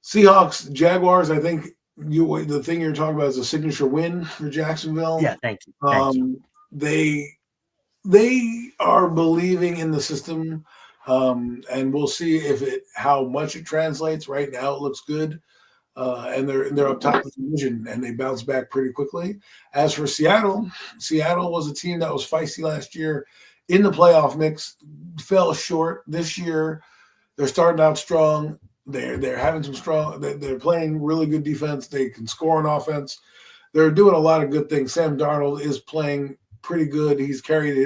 Seahawks, Jaguars, I think the thing you're talking about is a signature win for Jacksonville. Yeah, thank you. They are believing in the system, and we'll see how much it translates. Right now, it looks good, and they're up top of the division, and they bounce back pretty quickly. As for Seattle was a team that was feisty last year in the playoff mix, fell short this year. They're starting out strong. They're having some strong. They're playing really good defense. They can score on offense. They're doing a lot of good things. Sam Darnold is playing pretty good. He's carried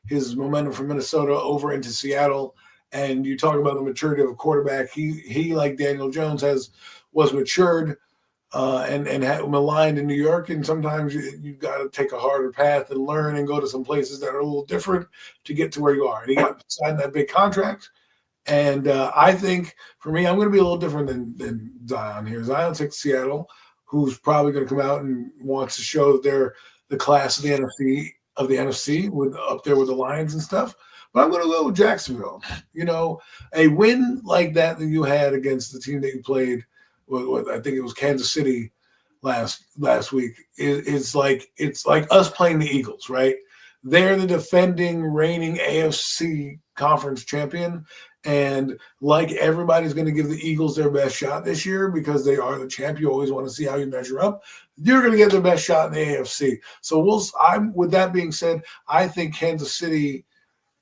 his momentum from Minnesota over into Seattle. And you talk about the maturity of a quarterback. He like Daniel Jones was matured and had maligned in New York. And sometimes you got to take a harder path and learn and go to some places that are a little different to get to where you are. And he got signed that big contract. And I think for me, I'm going to be a little different than Zion here. Zion takes Seattle, who's probably going to come out and wants to show that they're the class of the NFC with up there with the Lions and stuff. But I'm going to go with Jacksonville. A win like that you had against the team that you played with I think it was Kansas City last week. It's like us playing the Eagles, right? They're the defending, reigning AFC conference champion. And like everybody's going to give the Eagles their best shot this year because they are the champ. You always want to see how you measure up. You're going to get their best shot in the AFC. So with that being said, I think Kansas City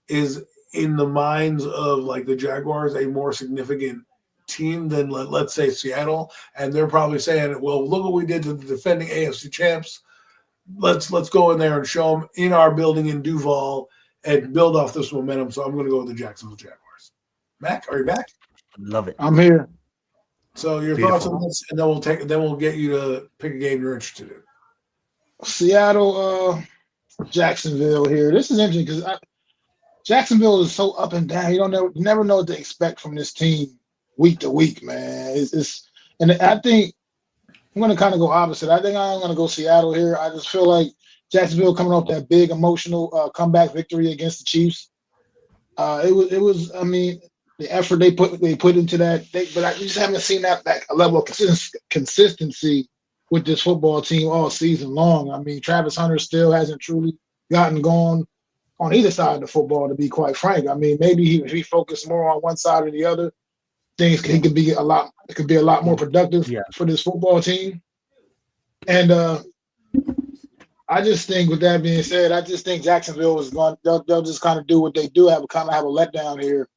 is in the minds of like the Jaguars a more significant team than let's say Seattle. And they're probably saying, well, look what we did to the defending AFC champs. Let's go in there and show them in our building in Duval and build off this momentum. So I'm going to go with the Jacksonville Jaguars. Mac, are you back? Love it. I'm here. So your thoughts on this, and then we'll get you to pick a game you're interested in. Seattle, Jacksonville here. This is interesting because Jacksonville is so up and down. You never know what to expect from this team week to week, man. And I think I'm going to kind of go opposite. I think I'm going to go Seattle here. I just feel like Jacksonville coming off that big emotional comeback victory against the Chiefs. It was. I mean, the effort they put into that, but I just haven't seen that level of consistency with this football team all season long. I mean, Travis Hunter still hasn't truly gotten gone on either side of the football, to be quite frank. I mean, maybe if he focused more on one side or the other, he could be a lot more productive for this football team. And I just think, with that being said, I just think Jacksonville is going. They'll just kind of do what they do. Have a letdown here,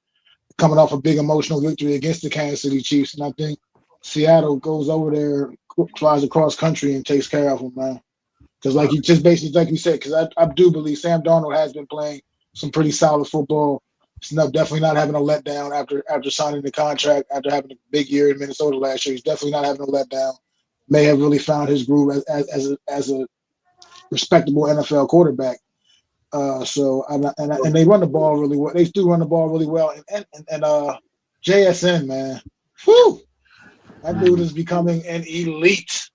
coming off a big emotional victory against the Kansas City Chiefs, and I think Seattle goes over there, flies across country, and takes care of them, man. Because like you said, because I do believe Sam Darnold has been playing some pretty solid football. He's definitely not having a letdown after signing the contract, after having a big year in Minnesota last year. He's definitely not having a letdown. May have really found his groove as a respectable NFL quarterback. And they run the ball really well. They do run the ball really well. And JSN, man, whew, that dude is becoming an elite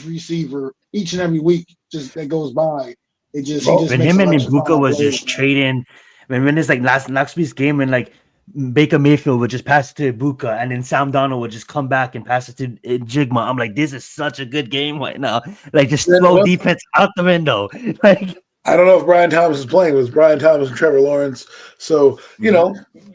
receiver each and every week just that goes by. When him and Ibuka was just trading, when it's like last week's game, when like Baker Mayfield would just pass it to Ibuka, and then Sam Darnold would just come back and pass it to Jigma. I'm like, this is such a good game right now. Like, just throw defense out the window. Like, I don't know if Brian Thomas is playing. It was Brian Thomas and Trevor Lawrence. So,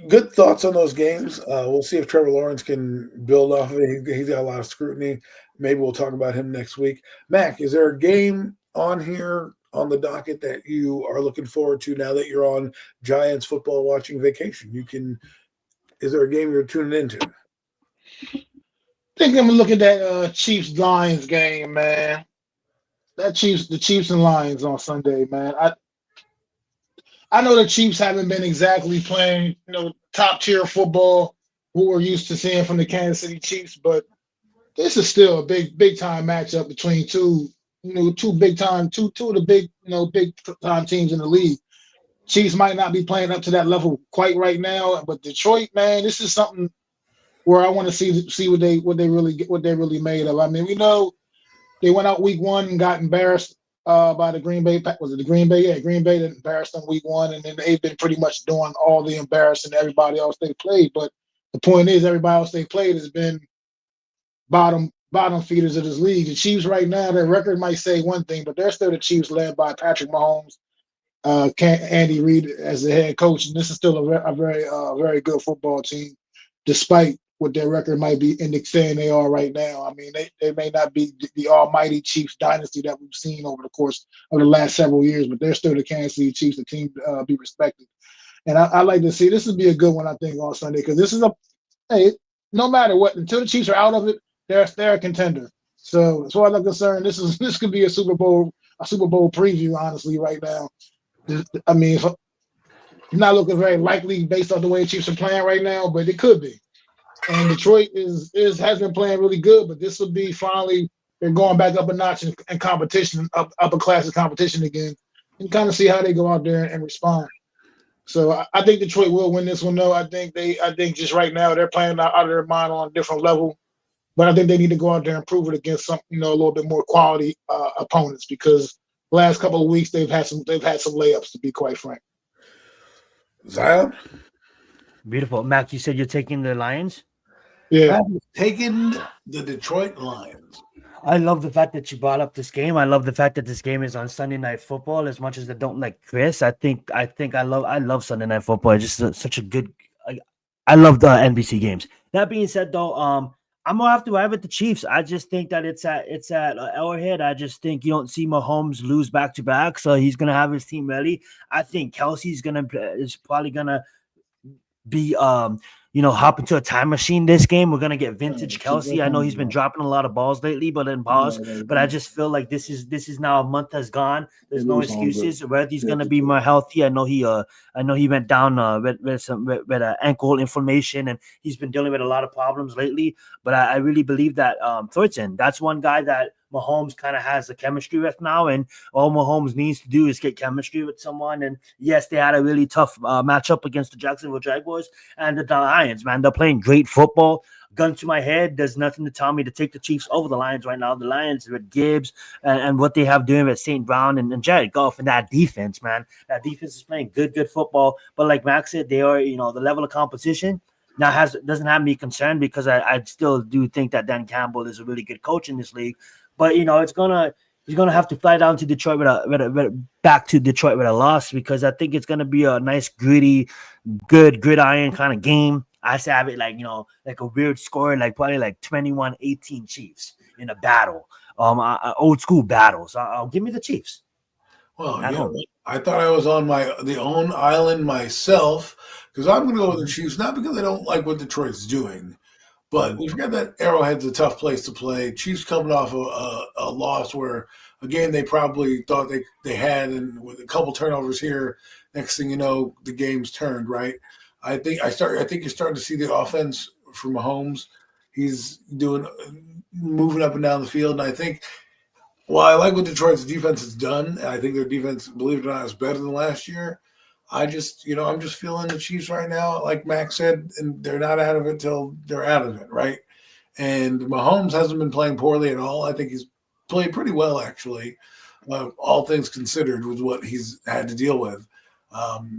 good thoughts on those games. We'll see if Trevor Lawrence can build off of it. He's got a lot of scrutiny. Maybe we'll talk about him next week. Mac, is there a game on here on the docket that you are looking forward to now that you're on Giants football watching vacation? Is there a game you're tuning into? I think I'm gonna look at that Chiefs Lions game, man. the Chiefs and Lions on Sunday, man. I know the Chiefs haven't been exactly playing, top tier football, what we're used to seeing from the Kansas City Chiefs, but this is still a big time matchup between two big time, two of the big time teams in the league. Chiefs might not be playing up to that level quite right now, but Detroit, man, this is something where I want to see what they really made of. I mean, we know they went out week one and got embarrassed by the Green Bay. Was it the Green Bay? Yeah, Green Bay that embarrassed them week one, and then they've been pretty much doing all the embarrassing to everybody else they played. But the point is, everybody else they played has been bottom feeders of this league. The Chiefs right now, their record might say one thing, but they're still the Chiefs led by Patrick Mahomes, Andy Reid as the head coach, and this is still a very good football team, despite what their record might be saying they are right now. I mean, they may not be the almighty Chiefs dynasty that we've seen over the course of the last several years, but they're still the Kansas City Chiefs, the team to be respected. And I like to see this would be a good one, I think, on Sunday, because this is no matter what, until the Chiefs are out of it, they're a contender. So as far as I'm concerned, this could be a Super Bowl preview, honestly, right now. I mean, it's not looking very likely based on the way the Chiefs are playing right now, but it could be. And Detroit has been playing really good, but this would be finally they're going back up a notch in competition, upper class of competition again, and kind of see how they go out there and respond. So I think Detroit will win this one, though. I think just right now they're playing out of their mind on a different level, but I think they need to go out there and prove it against some, a little bit more quality opponents, because the last couple of weeks they've had some layups, to be quite frank. Zion? Beautiful. Mac, you said you're taking the Lions? Yeah. I'm taking the Detroit Lions. I love the fact that you brought up this game. I love the fact that this game is on Sunday Night Football. As much as I don't like Chris, I love Sunday Night Football. It's just such a good. I love the NBC games. That being said, though, I'm gonna have to ride with the Chiefs. I just think that it's at Arrowhead. I just think you don't see Mahomes lose back to back, so he's gonna have his team ready. I think Kelsey's is probably gonna be hop into a time machine this game. We're gonna get vintage Kelsey. I know he's been dropping a lot of balls lately, but I just feel like this is now a month has gone. There's no excuses. Whether he's gonna be more healthy. I know he went down with ankle inflammation, and he's been dealing with a lot of problems lately. But I really believe that Thornton, that's one guy that Mahomes kind of has the chemistry with now, and all Mahomes needs to do is get chemistry with someone. And yes, they had a really tough matchup against the Jacksonville Jaguars and the Lions, man. They're playing great football. Gun to my head, there's nothing to tell me to take the Chiefs over the Lions right now. The Lions with Gibbs and what they have doing with St. Brown and Jared Goff and that defense, man. That defense is playing good football. But like Max said, they are, the level of competition now doesn't have me concerned, because I still do think that Dan Campbell is a really good coach in this league. But he's gonna have to fly down to Detroit back to Detroit with a loss, because I think it's gonna be a nice, gritty, good gridiron kind of game. I say have it like a weird score, like probably like 21-18 Chiefs in a battle, old school battle. So I'll give me the Chiefs. Well, I thought I was on the own island myself, because I'm going to go with the Chiefs, not because I don't like what Detroit's doing. But we forget that Arrowhead's a tough place to play. Chiefs coming off a loss where a game they probably thought they had, and with a couple turnovers here, next thing you know, the game's turned, right? I think you're starting to see the offense from Mahomes. He's moving up and down the field, and I think while I like what Detroit's defense has done, and I think their defense, believe it or not, is better than last year. I'm just feeling the Chiefs right now, like Max said, and they're not out of it till they're out of it, right? And Mahomes hasn't been playing poorly at all. I think he's played pretty well, actually, all things considered, with what he's had to deal with.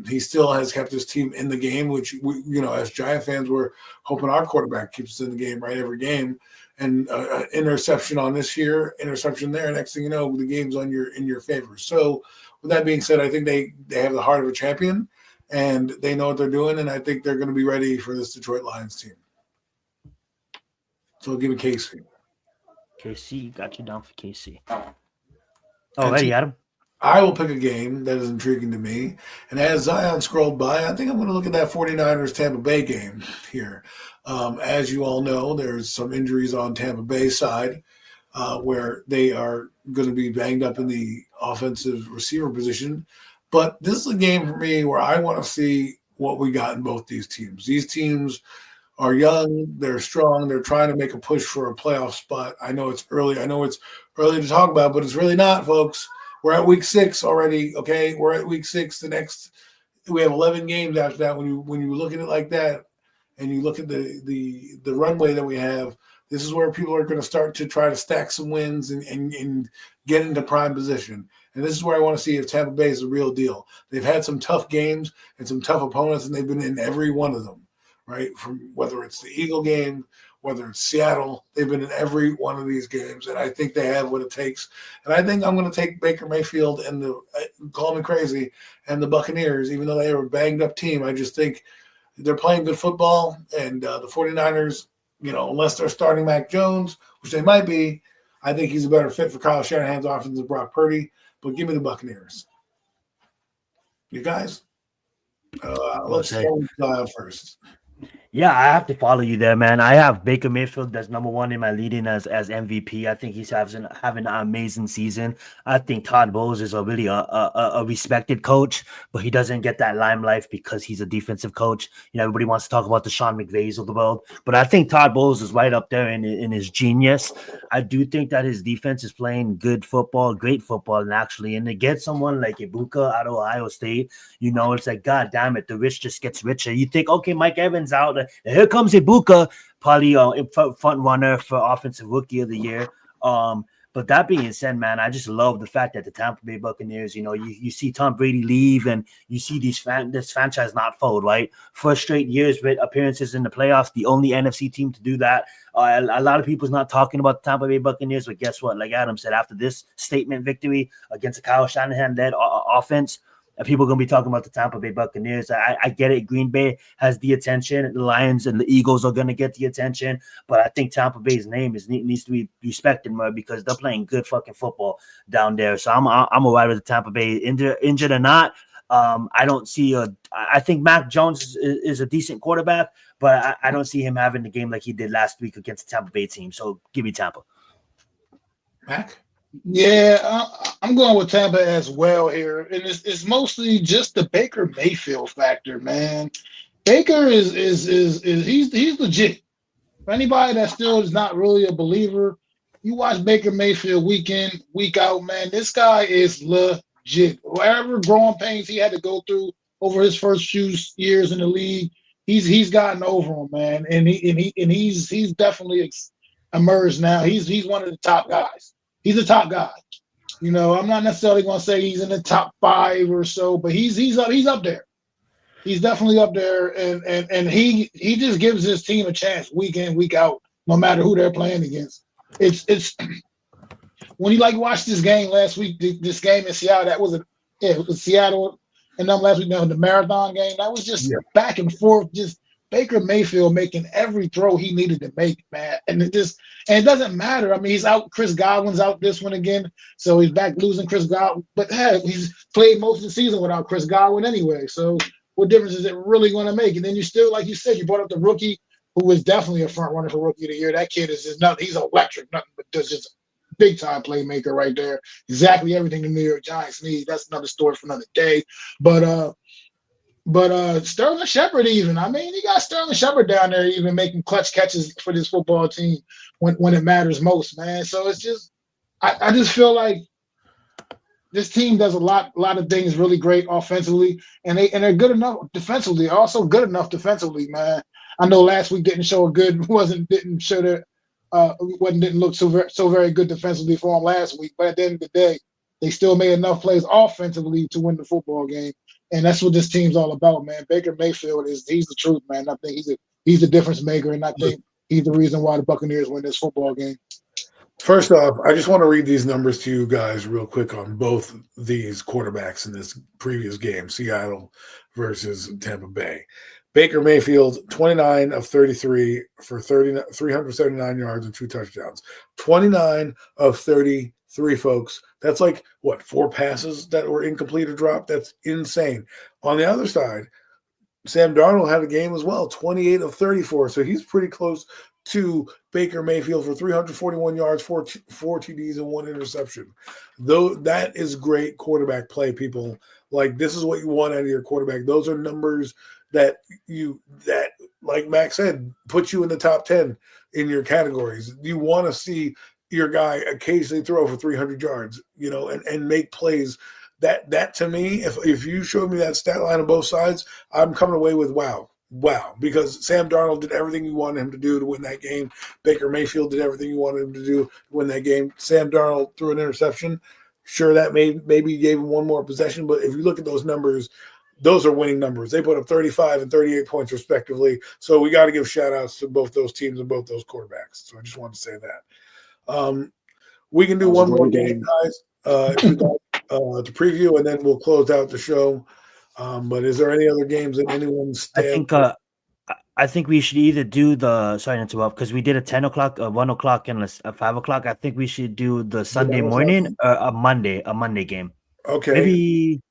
He still has kept his team in the game, which we, as Giant fans, we're hoping our quarterback keeps us in the game, right, every game. And interception on this here, interception there. Next thing you know, the game's in your favor. So, with that being said, I think they have the heart of a champion, and they know what they're doing, and I think they're going to be ready for this Detroit Lions team. So I'll give it KC. KC, got you down for KC. Oh, ready, Adam? I will pick a game that is intriguing to me. And as Zion scrolled by, I think I'm going to look at that 49ers Tampa Bay game here. As you all know, there's some injuries on Tampa Bay side. where they are going to be banged up in the offensive receiver position. But this is a game for me where I want to see what we got in both these teams. These teams are young, they're strong, they're trying to make a push for a playoff spot. I know it's early to talk about, but it's really not, folks. We're at week 6 already, okay? We're at week 6. We have 11 games after that. When you look at it like that, and you look at the runway that we have, this is where people are going to start to try to stack some wins and get into prime position. And this is where I want to see if Tampa Bay is the real deal. They've had some tough games and some tough opponents, and they've been in every one of them, right? From whether it's the Eagle game, whether it's Seattle, they've been in every one of these games, and I think they have what it takes. And I think I'm going to take Baker Mayfield and call me crazy, and the Buccaneers, even though they are a banged-up team. I just think they're playing good football, and the 49ers, unless they're starting Mac Jones, which they might be, I think he's a better fit for Kyle Shanahan's offense than Brock Purdy. But give me the Buccaneers. You guys? Let's go with Kyle first. Yeah, I have to follow you there, man. I have Baker Mayfield as number one in my leading as MVP. I think he's having an amazing season. I think Todd Bowles is a respected coach, but he doesn't get that limelight because he's a defensive coach. Everybody wants to talk about the Sean McVays of the world, but I think Todd Bowles is right up there in his genius. I do think that his defense is playing good football, great football, and to get someone like Ibuka out of Ohio State, it's like, God damn it, the rich just gets richer. You think, okay, Mike Evans out. Here comes Ibuka, probably front runner for offensive rookie of the year. But that being said, man, I just love the fact that the Tampa Bay Buccaneers, you see Tom Brady leave and you see this franchise not fold, right? First straight years with appearances in the playoffs, the only NFC team to do that. A lot of people's not talking about the Tampa Bay Buccaneers, but guess what? Like Adam said, after this statement victory against the Kyle Shanahan-led offense, people are going to be talking about the Tampa Bay Buccaneers. I get it. Green Bay has the attention. The Lions and the Eagles are going to get the attention. But I think Tampa Bay's name needs to be respected more because they're playing good fucking football down there. So I'm all right with the Tampa Bay, injured or not. I don't see I think Mac Jones is a decent quarterback, but I don't see him having the game like he did last week against the Tampa Bay team. So give me Tampa. Mac? Yeah, I'm going with Tampa as well here, and it's mostly just the Baker Mayfield factor, man. Baker is he's legit. For anybody that still is not really a believer, you watch Baker Mayfield week in, week out, man. This guy is legit. Whatever growing pains he had to go through over his first few years in the league, he's gotten over them, man, and he's definitely emerged now. He's one of the top guys. He's a top guy. I'm not necessarily going to say he's in the top 5 or so, but he's up there. He's definitely up there, and he just gives his team a chance week in, week out, no matter who they're playing against. It's when you watch this game last week, this game in Seattle, it was Seattle, and then last week the marathon game. That was just back and forth, just Baker Mayfield making every throw he needed to make, man. And it doesn't matter. I mean, he's out. Chris Godwin's out this one again, so he's back losing Chris Godwin. But hey, he's played most of the season without Chris Godwin anyway. So what difference is it really going to make? And then you still, like you said, you brought up the rookie who was definitely a front runner for rookie of the year. That kid is just nothing. He's electric, nothing but just big time playmaker right there. Exactly everything the New York Giants need. That's another story for another day. But Sterling Shepard even. I mean, you got Sterling Shepard down there even making clutch catches for this football team when it matters most, man. So it's just I just feel like this team does a lot of things really great offensively, and they're good enough defensively. Also good enough defensively, man. I know last week didn't look so very good defensively for them last week, but at the end of the day, they still made enough plays offensively to win the football game. And that's what this team's all about, man. Baker Mayfield he's the truth, man. I think he's a difference maker, and I think he's the reason why the Buccaneers win this football game. First off, I just want to read these numbers to you guys real quick on both these quarterbacks in this previous game, Seattle versus Tampa Bay. Baker Mayfield, 29 of 33 for 379 yards and 2 touchdowns. 29 of 33, folks. That's 4 passes that were incomplete or dropped? That's insane. On the other side, Sam Darnold had a game as well, 28 of 34. So he's pretty close to Baker Mayfield for 341 yards, four TDs, and 1 interception. Though that is great quarterback play, people. Like, this is what you want out of your quarterback. Those are numbers that like Max said, put you in the top 10 in your categories. You want to see your guy occasionally throw for 300 yards, and make plays. That to me, if you showed me that stat line on both sides, I'm coming away with wow, because Sam Darnold did everything you wanted him to do to win that game. Baker Mayfield did everything you wanted him to do to win that game. Sam Darnold threw an interception. Sure, that maybe gave him one more possession, but if you look at those numbers, those are winning numbers. They put up 35 and 38 points respectively. So we got to give shout outs to both those teams and both those quarterbacks. So I just want to say that. We can do one more game, guys, if we got, to preview, and then we'll close out the show. But is there any other games that anyone's? I think we should either do the sorry to interrupt, because we did a 10 o'clock, a 1 o'clock, and a 5 o'clock. I think we should do the Sunday morning or a Monday game. Okay. Maybe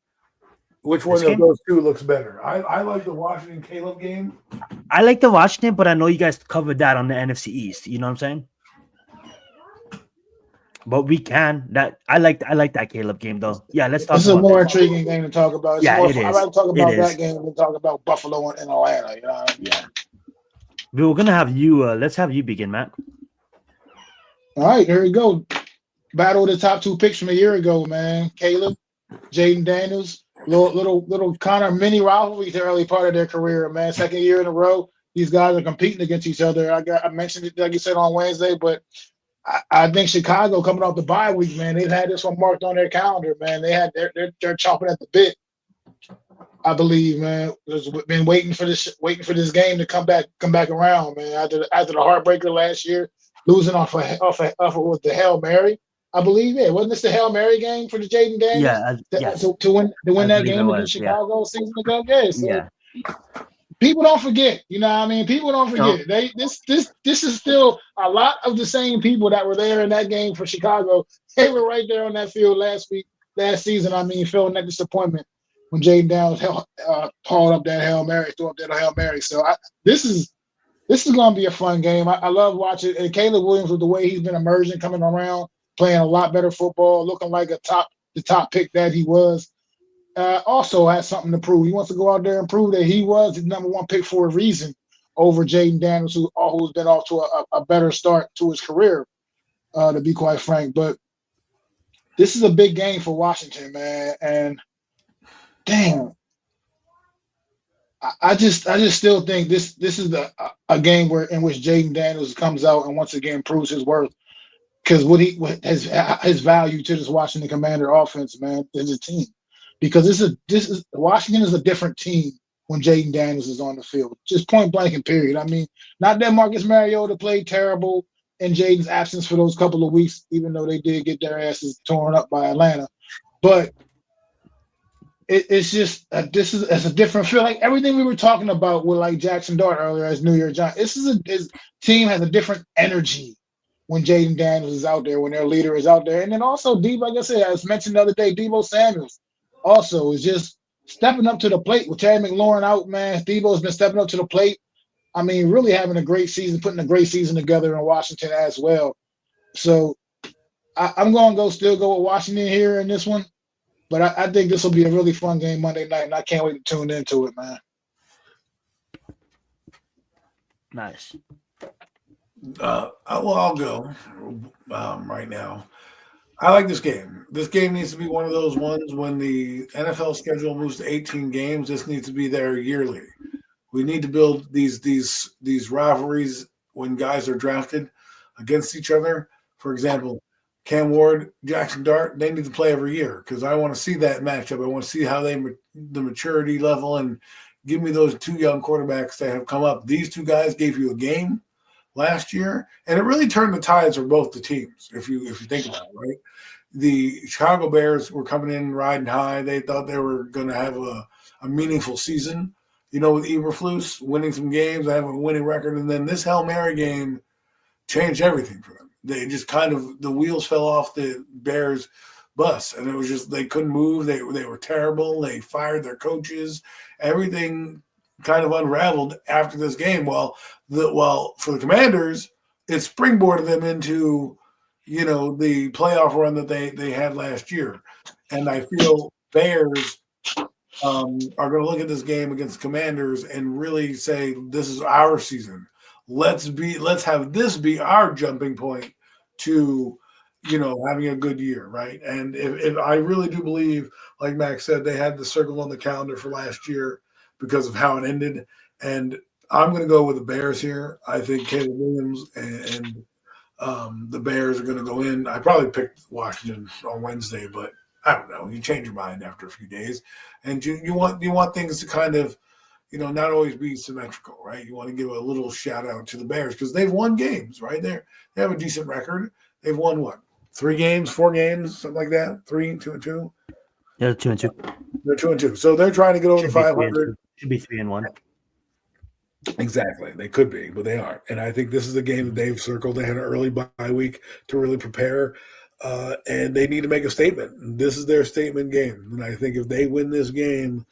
which one of those two looks better? I like the Washington Caleb game. I like the Washington, but I know you guys covered that on the NFC East. You know what I'm saying? But we can. I like that Caleb game though. Yeah, let's talk. This is a more intriguing game to talk about. It is. I'd rather talk about that game than talk about Buffalo and Atlanta. You know what I mean? Yeah. We're gonna have you. Let's have you begin, Matt. All right, there we go. Battle of the top 2 picks from a year ago, man. Caleb, Jaden Daniels, little kind of mini rivalry the early part of their career, man. Second year in a row, these guys are competing against each other. I mentioned it like you said on Wednesday, but I think Chicago coming off the bye week, man, they've had this one marked on their calendar, man. They're chomping at the bit. I believe, man. Been waiting for this game to come back around, man. After the heartbreaker last year, losing off of with the Hail Mary, I believe. Yeah, wasn't this the Hail Mary game for the Jaden Daniels? Yeah, yes. To win that game against Chicago a season ago. Yeah, so people don't forget. You know what I mean? People don't forget. No. This is still a lot of the same people that were there in that game for Chicago. They were right there on that field last season. I mean, feeling that disappointment when Jaden Daniels hauled up that Hail Mary, threw up that Hail Mary. So this is going to be a fun game. I love watching. And Caleb Williams, with the way he's been emerging, coming around, playing a lot better football, looking like the top pick that he was. Also has something to prove. He wants to go out there and prove that he was the number 1 pick for a reason over Jaden Daniels, who's been off to a better start to his career, to be quite frank. But this is a big game for Washington, man. And damn, I just still think this is a game in which Jaden Daniels comes out and once again proves his worth. Because his value to this Washington Commander offense, man, is a team. Because Washington is a different team when Jaden Daniels is on the field. Just point blank and period. I mean, not that Marcus Mariota played terrible in Jaden's absence for those couple of weeks, even though they did get their asses torn up by Atlanta. But it's just it's a different feel. Like everything we were talking about with like Jackson Dart earlier as New York Giants. His team has a different energy when Jaden Daniels is out there, when their leader is out there. And then also, like I said, as mentioned the other day, Deebo Samuels also is just stepping up to the plate. With Terry McLaurin out, man, Deebo's been stepping up to the plate. I mean, really having a great season, putting a great season together in Washington as well. So I'm going to still go with Washington here in this one. But I think this will be a really fun game Monday night, and I can't wait to tune into it, man. Nice. I'll go right now. I like this game. This game needs to be one of those ones when the NFL schedule moves to 18 games. This needs to be there yearly. We need to build these rivalries when guys are drafted against each other. For example, Cam Ward, Jackson Dart, they need to play every year because I want to see that matchup. I want to see how the maturity level, and give me those 2 young quarterbacks that have come up. These 2 guys gave you a game last year, and it really turned the tides for both the teams, if you think about it, right? The Chicago Bears were coming in riding high. They thought they were going to have a meaningful season, with Eberflus winning some games, having a winning record, and then this Hail Mary game changed everything for them. They just the wheels fell off the Bears bus, and it was just they couldn't move. They were terrible. They fired their coaches. Everything kind of unraveled after this game. Well, for the Commanders, it springboarded them into, the playoff run that they had last year. And I feel Bears are going to look at this game against the Commanders and really say, this is our season. Let's have this be our jumping point to, having a good year, right? And if I really do believe, like Max said, they had the circle on the calendar for last year because of how it ended. And I'm going to go with the Bears here. I think Caleb Williams and the Bears are going to go in. I probably picked Washington on Wednesday, but I don't know. You change your mind after a few days, and you want things to kind of, not always be symmetrical, right? You want to give a little shout out to the Bears because they've won games, right? They have a decent record. They've won what? 3 games, 4 games, something like that. 3, 2-2. Yeah, 2-2. They're 2-2. So they're trying to get over the 500. Should be 3-1. Exactly. They could be, but they aren't. And I think this is the game that they've circled. They had an early bye week to really prepare, and they need to make a statement. This is their statement game. And I think if they win this game,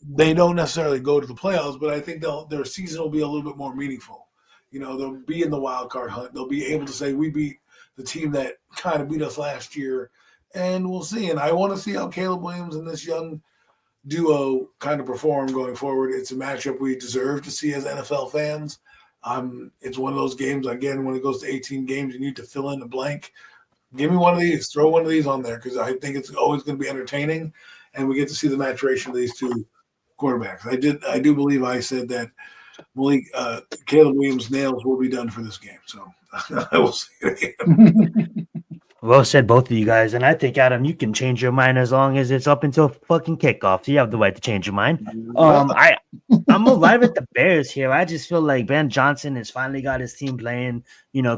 they don't necessarily go to the playoffs, but I think their season will be a little bit more meaningful. They'll be in the wild card hunt. They'll be able to say, we beat the team that kind of beat us last year, and we'll see. And I want to see how Caleb Williams and this young duo kind of perform going forward. It's a matchup we deserve to see as NFL fans. It's one of those games, again, when it goes to 18 games, you need to fill in a blank. Give me one of these. Throw one of these on there because I think it's always going to be entertaining, and we get to see the maturation of these two quarterbacks. I do believe I said that Caleb Williams' nails will be done for this game. So I will say it again. Well said, both of you guys. And I think, Adam, you can change your mind as long as it's up until fucking kickoff. So you have the right to change your mind. I'm gonna ride with the Bears here. I just feel like Ben Johnson has finally got his team playing,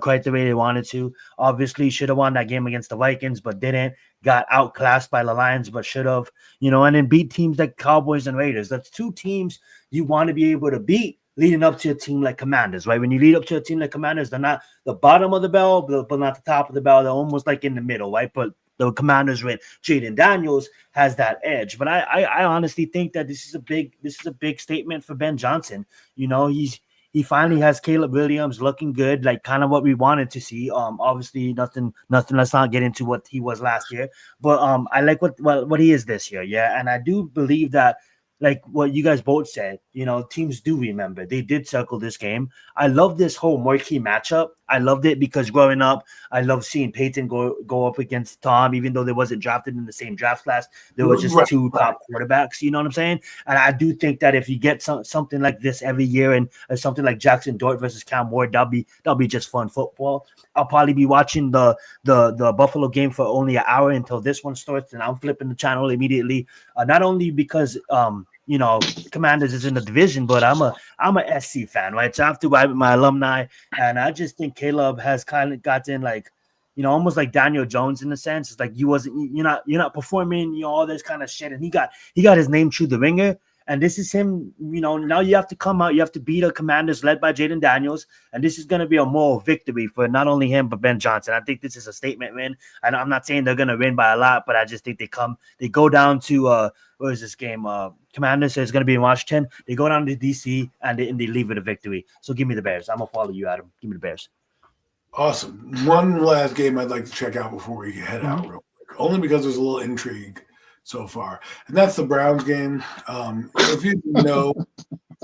quite the way they wanted to. Obviously, should have won that game against the Vikings, but didn't. Got outclassed by the Lions, but should have, and then beat teams like Cowboys and Raiders. That's 2 teams you want to be able to beat leading up to a team like Commanders, right? When you lead up to a team like Commanders, they're not the bottom of the bell, but not the top of the bell. They're almost like in the middle, right? But the Commanders with Jaden Daniels has that edge. But I honestly think that this is a big statement for Ben Johnson. He finally has Caleb Williams looking good, like kind of what we wanted to see. Obviously nothing. Let's not get into what he was last year, but I like what he is this year. Yeah, and I do believe that, like what you guys both said, teams do remember. They did circle this game. I love this whole marquee matchup. I loved it because growing up, I loved seeing Peyton go up against Tom, even though they wasn't drafted in the same draft class. There was just 2 top quarterbacks, you know what I'm saying? And I do think that if you get something like this every year and something like Jackson Dort versus Cam Ward, that'll be just fun football. I'll probably be watching the Buffalo game for only an hour until this one starts, and I'm flipping the channel immediately. Not only because Commanders is in the division, but I'm a SC fan, right? So I have to ride with my alumni, and I just think Caleb has kind of gotten like, almost like Daniel Jones in a sense. It's like you're not performing, all this kind of shit, and he got his name through the ringer. And this is him, now you have to come out, you have to beat a Commanders led by Jaden Daniels, and this is going to be a moral victory for not only him, but Ben Johnson. I think this is a statement win, and I'm not saying they're going to win by a lot, but I just think they go down to, where is this game? Commanders is going to be in Washington. They go down to DC, and they leave with a victory. So give me the Bears. I'm going to follow you, Adam. Give me the Bears. Awesome. One last game I'd like to check out before we head out real quick, only because there's a little intrigue so far, and that's the Browns game. If you know,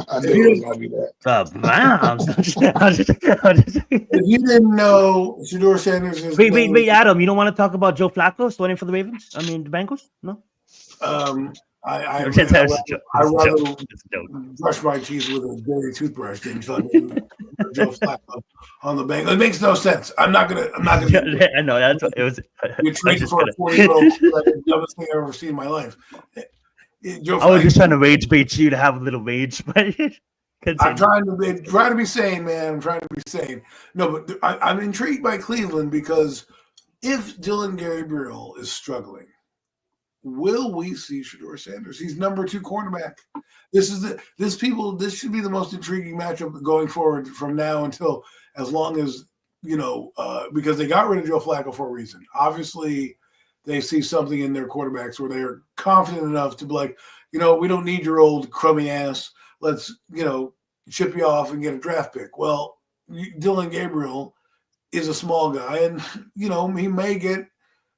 I knew it was gonna be that. The Browns. If you didn't know, Shedeur Sanders is. Wait, Adam. You don't want to talk about Joe Flacco starting for the Ravens? I mean, the Bengals? No. I rather brush my teeth with a dirty toothbrush than Joe Flacco on the bank. It makes no sense. I'm not gonna. I know that's what it was. You're treating for a 40-year-old. That's the dumbest thing I've ever seen in my life. I was just trying to rage bait you to have a little rage, but I'm trying to be sane, man. I'm trying to be sane. No, but I'm intrigued by Cleveland because if Dylan Gabriel is struggling, will we see Shedeur Sanders? He's number 2 cornerback. This should be the most intriguing matchup going forward from now until as long as, because they got rid of Joe Flacco for a reason. Obviously, they see something in their quarterbacks where they're confident enough to be like, we don't need your old crummy ass. let's ship you off and get a draft pick. Well, Dylan Gabriel is a small guy, and he may get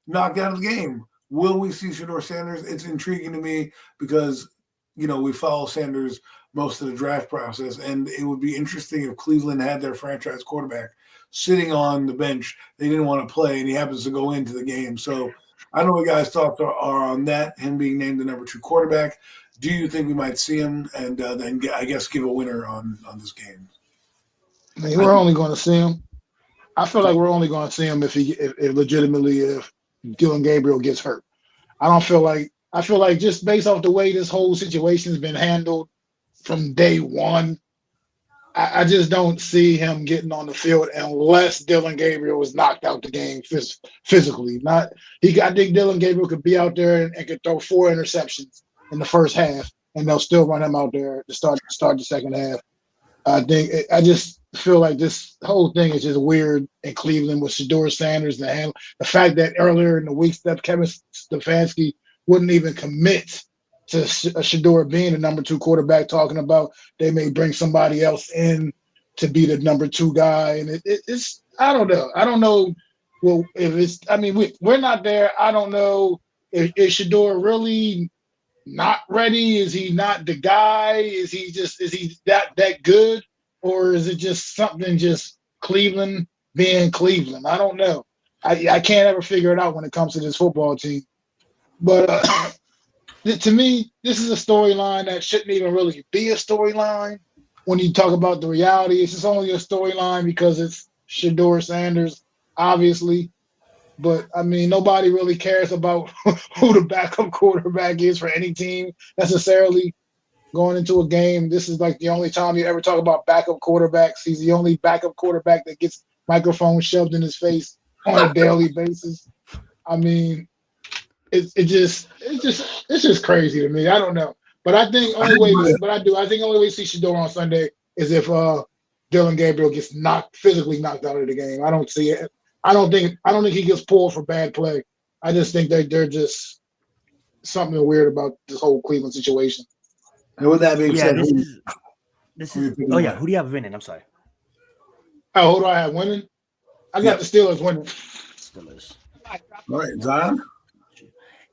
knocked out of the game. Will we see Shedeur Sanders? It's intriguing to me because we follow Sanders most of the draft process, and it would be interesting if Cleveland had their franchise quarterback sitting on the bench. They didn't want to play, and he happens to go into the game. So I don't know what guys' thoughts are on that, him being named the number 2 quarterback. Do you think we might see him, and then I guess give a winner on this game? I mean, we're only going to see him. I feel like we're only going to see him if legitimately if Dylan Gabriel gets hurt. I feel like just based off the way this whole situation has been handled from day one, I just don't see him getting on the field unless Dylan Gabriel was knocked out the game physically. I think Dylan Gabriel could be out there and could throw 4 interceptions in the first half, and they'll still run him out there to start the second half. I just feel like this whole thing is just weird in Cleveland with Shedeur Sanders and the fact that earlier in the week that Kevin Stefanski wouldn't even commit to Shedeur being the number 2 quarterback, talking about they may bring somebody else in to be the number 2 guy. And it's I don't know. I don't know. Well, if it's, I mean, we're not there. I don't know. Is Shedeur really not ready? Is he not the guy? Is he that good? Or is it just something just Cleveland being Cleveland? I don't know. I can't ever figure it out when it comes to this football team. But to me, this is a storyline that shouldn't even really be a storyline. When you talk about the reality, it's just only a storyline because it's Shedeur Sanders, obviously. But, I mean, nobody really cares about who the backup quarterback is for any team necessarily going into a game. This is like the only time you ever talk about backup quarterbacks. He's the only backup quarterback that gets microphones shoved in his face on a daily basis. I mean, it's just crazy to me. I don't know. But I think only way to see Shedeur on Sunday is if Dylan Gabriel gets physically knocked out of the game. I don't see it. I don't think he gets pulled for bad play. I just think that they're just something weird about this whole Cleveland situation. And with that being said, this is. Oh yeah, who do you have winning? I'm sorry. Oh, who do I have winning? I got the Steelers winning. Steelers. All right, Zion.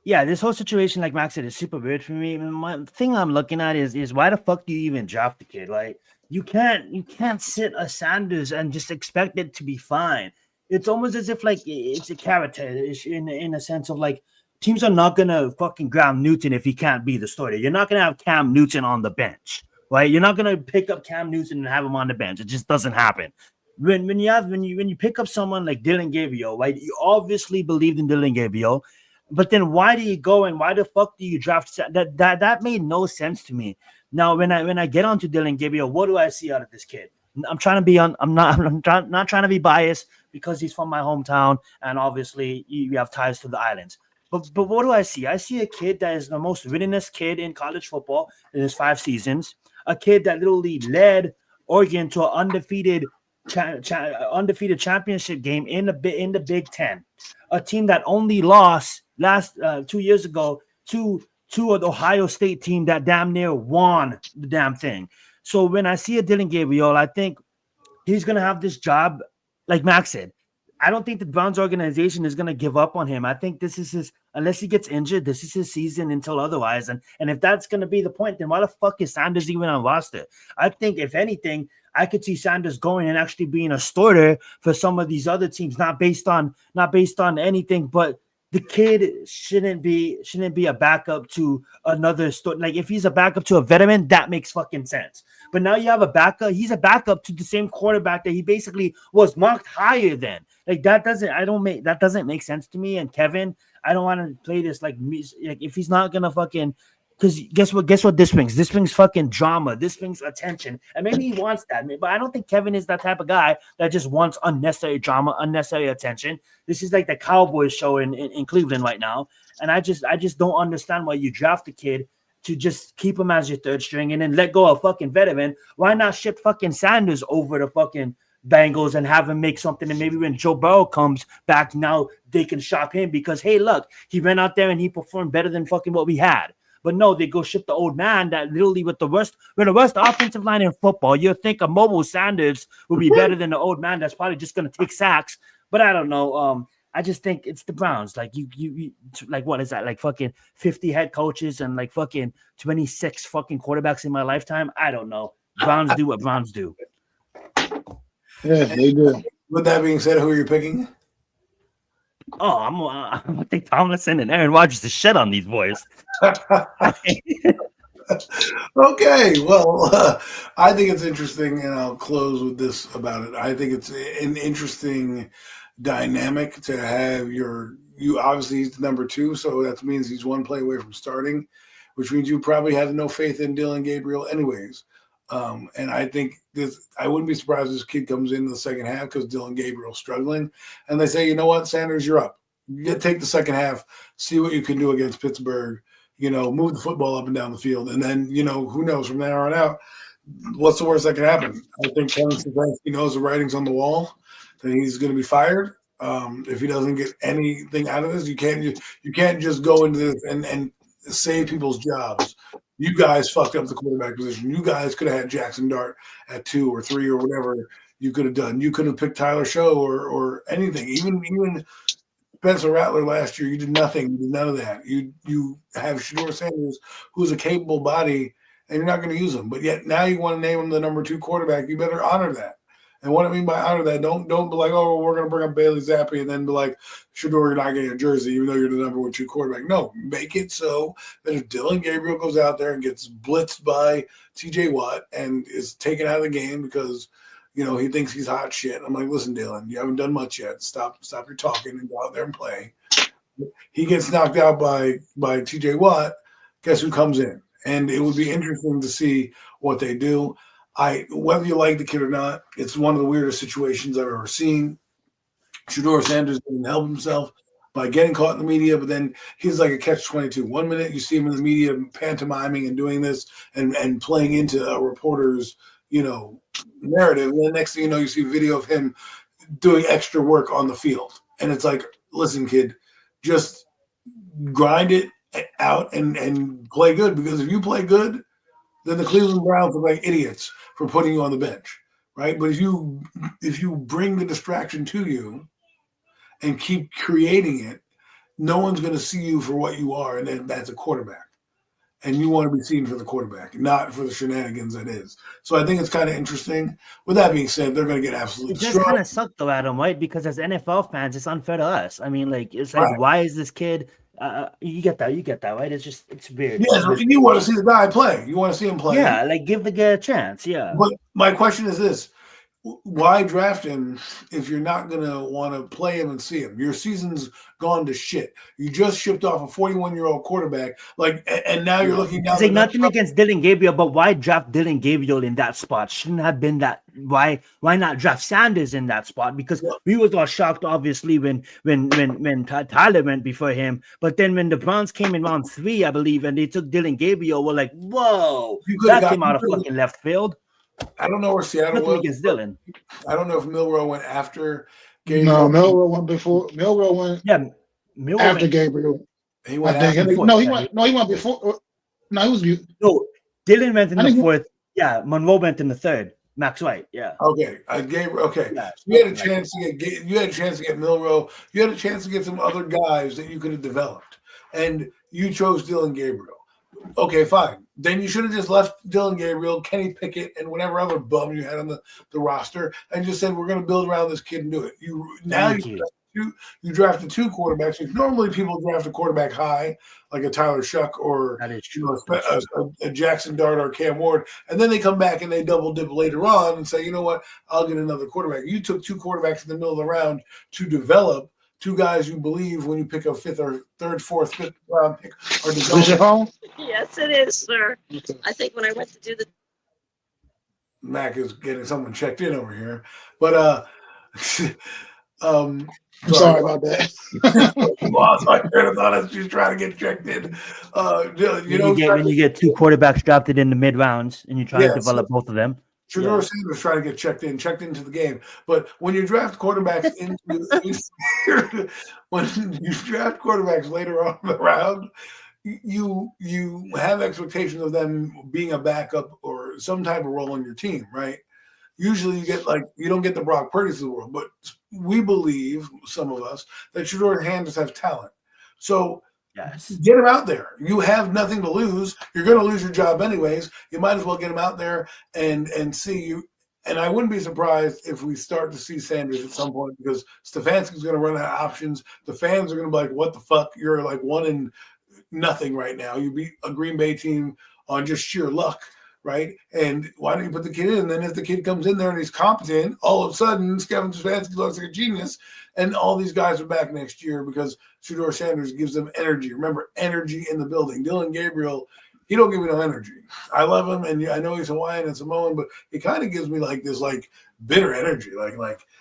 Yeah, this whole situation, like Max said, is super weird for me. My thing I'm looking at is why the fuck do you even draft the kid? Like, you can't sit a Sanders and just expect it to be fine. It's almost as if like it's a character in a sense of like teams are not gonna fucking grab Newton if he can't be the starter. You're not gonna have Cam Newton on the bench, right? You're not gonna pick up Cam Newton and have him on the bench. It just doesn't happen. When you pick up someone like Dylan Gabriel, right? You obviously believed in Dylan Gabriel, but then why do you go and why the fuck do you draft that made no sense to me. Now when I get onto Dylan Gabriel, what do I see out of this kid? I'm not trying to be biased because he's from my hometown and obviously you have ties to the islands. But what do I see? I see a kid that is the most winningest kid in college football in his 5 seasons. A kid that literally led Oregon to an undefeated championship game in the Big Ten. A team that only lost last 2 years ago to an Ohio State team that damn near won the damn thing. So when I see a Dylan Gabriel, I think he's going to have this job, like Max said. I don't think the Browns organization is going to give up on him. I think this is his, unless he gets injured, this is his season until otherwise. And if that's going to be the point, then why the fuck is Sanders even on roster? I think, if anything, I could see Sanders going and actually being a starter for some of these other teams, not based on anything, but the kid shouldn't be a backup to another like if he's a backup to a veteran, that makes fucking sense. But now you have a backup. He's a backup to the same quarterback that he basically was marked higher than. Like that doesn't make sense to me. And Kevin, I don't want to play this like if he's not gonna fucking. Because guess what this brings? This brings fucking drama. This brings attention. And maybe he wants that. But I don't think Kevin is that type of guy that just wants unnecessary drama, unnecessary attention. This is like the Cowboys show in Cleveland right now. And I just don't understand why you draft a kid to just keep him as your third string and then let go of fucking veteran. Why not ship fucking Sanders over to fucking Bengals and have him make something, and maybe when Joe Burrow comes back, now they can shop him because, hey, look, he ran out there and he performed better than fucking what we had. But no, they go ship the old man that literally with the worst offensive line in football. You'd think a mobile Sanders would be better than the old man that's probably just gonna take sacks. But I don't know. I just think it's the Browns. Like you like what is that? Like fucking 50 head coaches and like fucking 26 fucking quarterbacks in my lifetime. I don't know. Browns do what Browns do. Yeah, they do. With that being said, who are you picking? Oh, I'm gonna take Tomlinson and Aaron Rodgers to shit on these boys. Okay, well, I think it's interesting, and I'll close with this about it. I think it's an interesting dynamic to have you obviously he's the number 2, so that means he's one play away from starting, which means you probably have no faith in Dylan Gabriel anyways. And I think I wouldn't be surprised if this kid comes in the second half because Dylan Gabriel's struggling, and they say, you know what, Sanders, you're up. Take the second half, see what you can do against Pittsburgh. Move the football up and down the field, and then who knows from there on out, what's the worst that can happen? I think Kevin Stefanski knows the writing's on the wall that he's going to be fired if he doesn't get anything out of this. You can't just go into this and save people's jobs. You guys fucked up the quarterback position. You guys could have had Jackson Dart at 2 or 3 or whatever you could have done. You could have picked Tyler Show or anything. Even Spencer Rattler last year, you did nothing. You did none of that. You have Shedeur Sanders, who's a capable body, and you're not going to use him. But yet now you want to name him the number 2 quarterback. You better honor that. And what I mean by honor that, don't be like, oh, well, we're going to bring up Bailey Zappi and then be like, Shedeur, you're not getting a jersey, even though you're the number 2 quarterback. No, make it so that if Dylan Gabriel goes out there and gets blitzed by TJ Watt and is taken out of the game because he thinks he's hot shit. I'm like, listen, Dylan, you haven't done much yet. Stop your talking and go out there and play. He gets knocked out by TJ Watt. Guess who comes in? And it would be interesting to see what they do. Whether you like the kid or not, it's one of the weirdest situations I've ever seen. Shedeur Sanders didn't help himself by getting caught in the media, but then he's like a catch-22. 1 minute you see him in the media pantomiming and doing this and playing into a reporter's narrative. And the next thing you know, you see a video of him doing extra work on the field. And it's like, listen, kid, just grind it out and play good. Because if you play good, then the Cleveland Browns are like idiots for putting you on the bench, right? But if you bring the distraction to you and keep creating it, no one's going to see you for what you are, and that's a quarterback. And you want to be seen for the quarterback, not for the shenanigans that is. So I think it's kind of interesting. With that being said, they're going to get absolutely destroyed. It just kind of sucked though, Adam, right? Because as NFL fans, it's unfair to us. I mean, like, it's like, why is this kid? You get that, right? It's weird. Yeah, so you want to see the guy play. You want to see him play. Yeah, like give the guy a chance. Yeah. But my question is this: why draft him if you're not going to want to play him and see him? Your season's gone to shit. You just shipped off a 41-year-old quarterback, and now you're looking down. It's like nothing against Dylan Gabriel, but why draft Dylan Gabriel in that spot? Shouldn't have been that. Why not draft Sanders in that spot? Because we was all shocked, obviously, when Tyler went before him. But then when the Browns came in round 3, I believe, and they took Dylan Gabriel, we're like, whoa, that came out of fucking left field. I don't know where Seattle was. Against Dylan. I don't know if Milroe went after Gabriel. No, Milroe went before. Milroe went. Yeah, Milroe after Gabriel. He went after. He went before. No, he was. No, Dylan went in the 4th. Yeah, Monroe went in the 3rd. Max White. Yeah. Okay, Gabriel. Okay, yeah, you had a chance to get. You had a chance to get Milroe. You had a chance to get some other guys that you could have developed, and you chose Dylan Gabriel. Okay, fine. Then you should have just left Dylan Gabriel, Kenny Pickett, and whatever other bum you had on the roster, and just said, we're going to build around this kid and do it. You drafted 2 quarterbacks. Normally people draft a quarterback high, like a Tyler Shuck or a Jackson Dart or Cam Ward, and then they come back and they double dip later on and say, you know what, I'll get another quarterback. You took 2 quarterbacks in the middle of the round to develop 2 guys you believe when you pick a 5th or 3rd, 4th, 5th round pick are developing. Yes, it is, sir. I think when I went to do the Mac is getting someone checked in over here, but I'm sorry about that. Lost my train of thought as she's trying to get checked in. When you get 2 quarterbacks drafted in the mid rounds and you try to develop both of them. Shedeur Sanders trying to get checked into the game. But when you draft quarterbacks when you draft quarterbacks later on in the round, you have expectations of them being a backup or some type of role on your team, right? Usually you don't get the Brock Purdy's of the world, but we believe, some of us, that Shedeur Sanders have talent. So Yes. get him out there. You have nothing to lose. You're going to lose your job anyways. You might as well get him out there and see you. And I wouldn't be surprised if we start to see Sanders at some point because Stefanski's going to run out of options. The fans are going to be like, what the fuck? You're like 1-0 right now. You beat a Green Bay team on just sheer luck, right? And why don't you put the kid in? And then if the kid comes in there and he's competent, all of a sudden Kevin Stefanski looks like a genius, and all these guys are back next year because Shedeur Sanders gives them energy. Remember, energy in the building. Dylan Gabriel, he don't give me no energy. I love him, and I know he's Hawaiian and Samoan, but he kind of gives me like this bitter energy.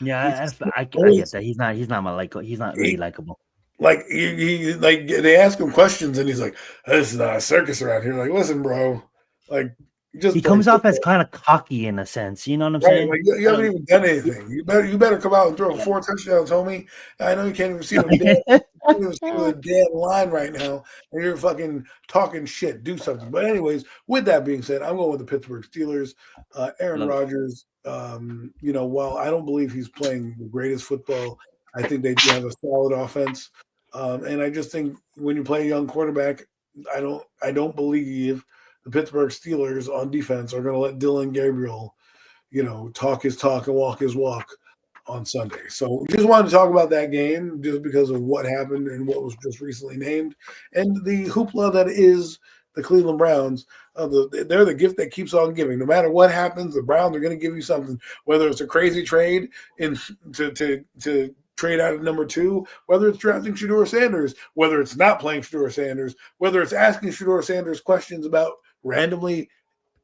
Yeah, I get that. He's not he's not really likable. Like he they ask him questions and he's like, "This is not a circus around here." Like, listen, bro, like just he comes off as kind of cocky in a sense. You know what I'm saying? Like you haven't even done anything. You better come out and throw 4 touchdowns, homie. I know you can't even see the damn line right now, and you're fucking talking shit. Do something. But anyways, with that being said, I'm going with the Pittsburgh Steelers. Aaron Rodgers. While I don't believe he's playing the greatest football, I think they do have a solid offense. And I just think when you play a young quarterback, I don't believe the Pittsburgh Steelers on defense are going to let Dylan Gabriel, talk his talk and walk his walk on Sunday. So just wanted to talk about that game just because of what happened and what was just recently named and the hoopla that is the Cleveland Browns. They're the gift that keeps on giving. No matter what happens, the Browns are going to give you something, whether it's a crazy trade to trade out of number 2, whether it's drafting Shedeur Sanders, whether it's not playing Shedeur Sanders, whether it's asking Shedeur Sanders questions about randomly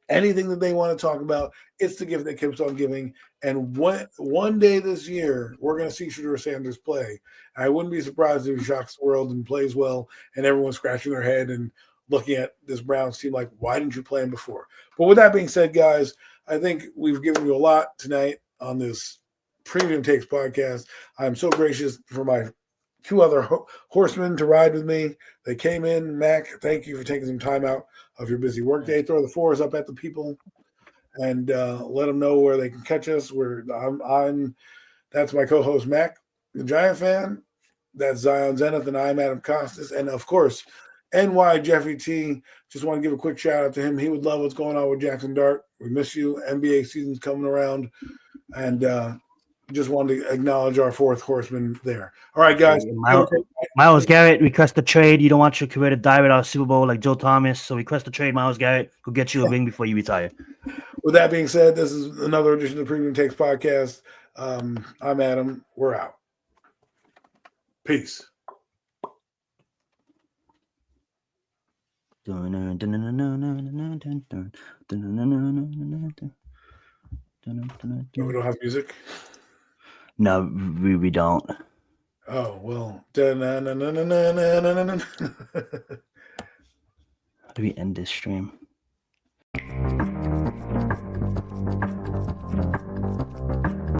anything that they want to talk about. It's the gift that keeps on giving. And one day this year, we're going to see Shedeur Sanders play. I wouldn't be surprised if he shocks the world and plays well and everyone's scratching their head and looking at this Browns team like, why didn't you play him before? But with that being said, guys, I think we've given you a lot tonight on this Premium Takes podcast. I'm so gracious for my 2 other horsemen to ride with me. They came in. Mac, thank you for taking some time out of your busy workday. Throw the 4s up at the people and let them know where they can catch us. That's my co-host Mac, the Giant fan. That's Zion Zenith, and I'm Adam Costas. And of course, NY Jeffrey T. Just want to give a quick shout out to him. He would love what's going on with Jackson Dart. We miss you. NBA season's coming around, and just wanted to acknowledge our 4th horseman there. All right, guys. Myles Garrett, request a trade. You don't want your career to die without a Super Bowl like Joe Thomas, so request a trade, Myles Garrett. Go get you a ring before you retire. With that being said, this is another edition of the Premium Takes podcast. I'm Adam. We're out. Peace. We don't have music? No, we don't. Oh, well. How do we end this stream?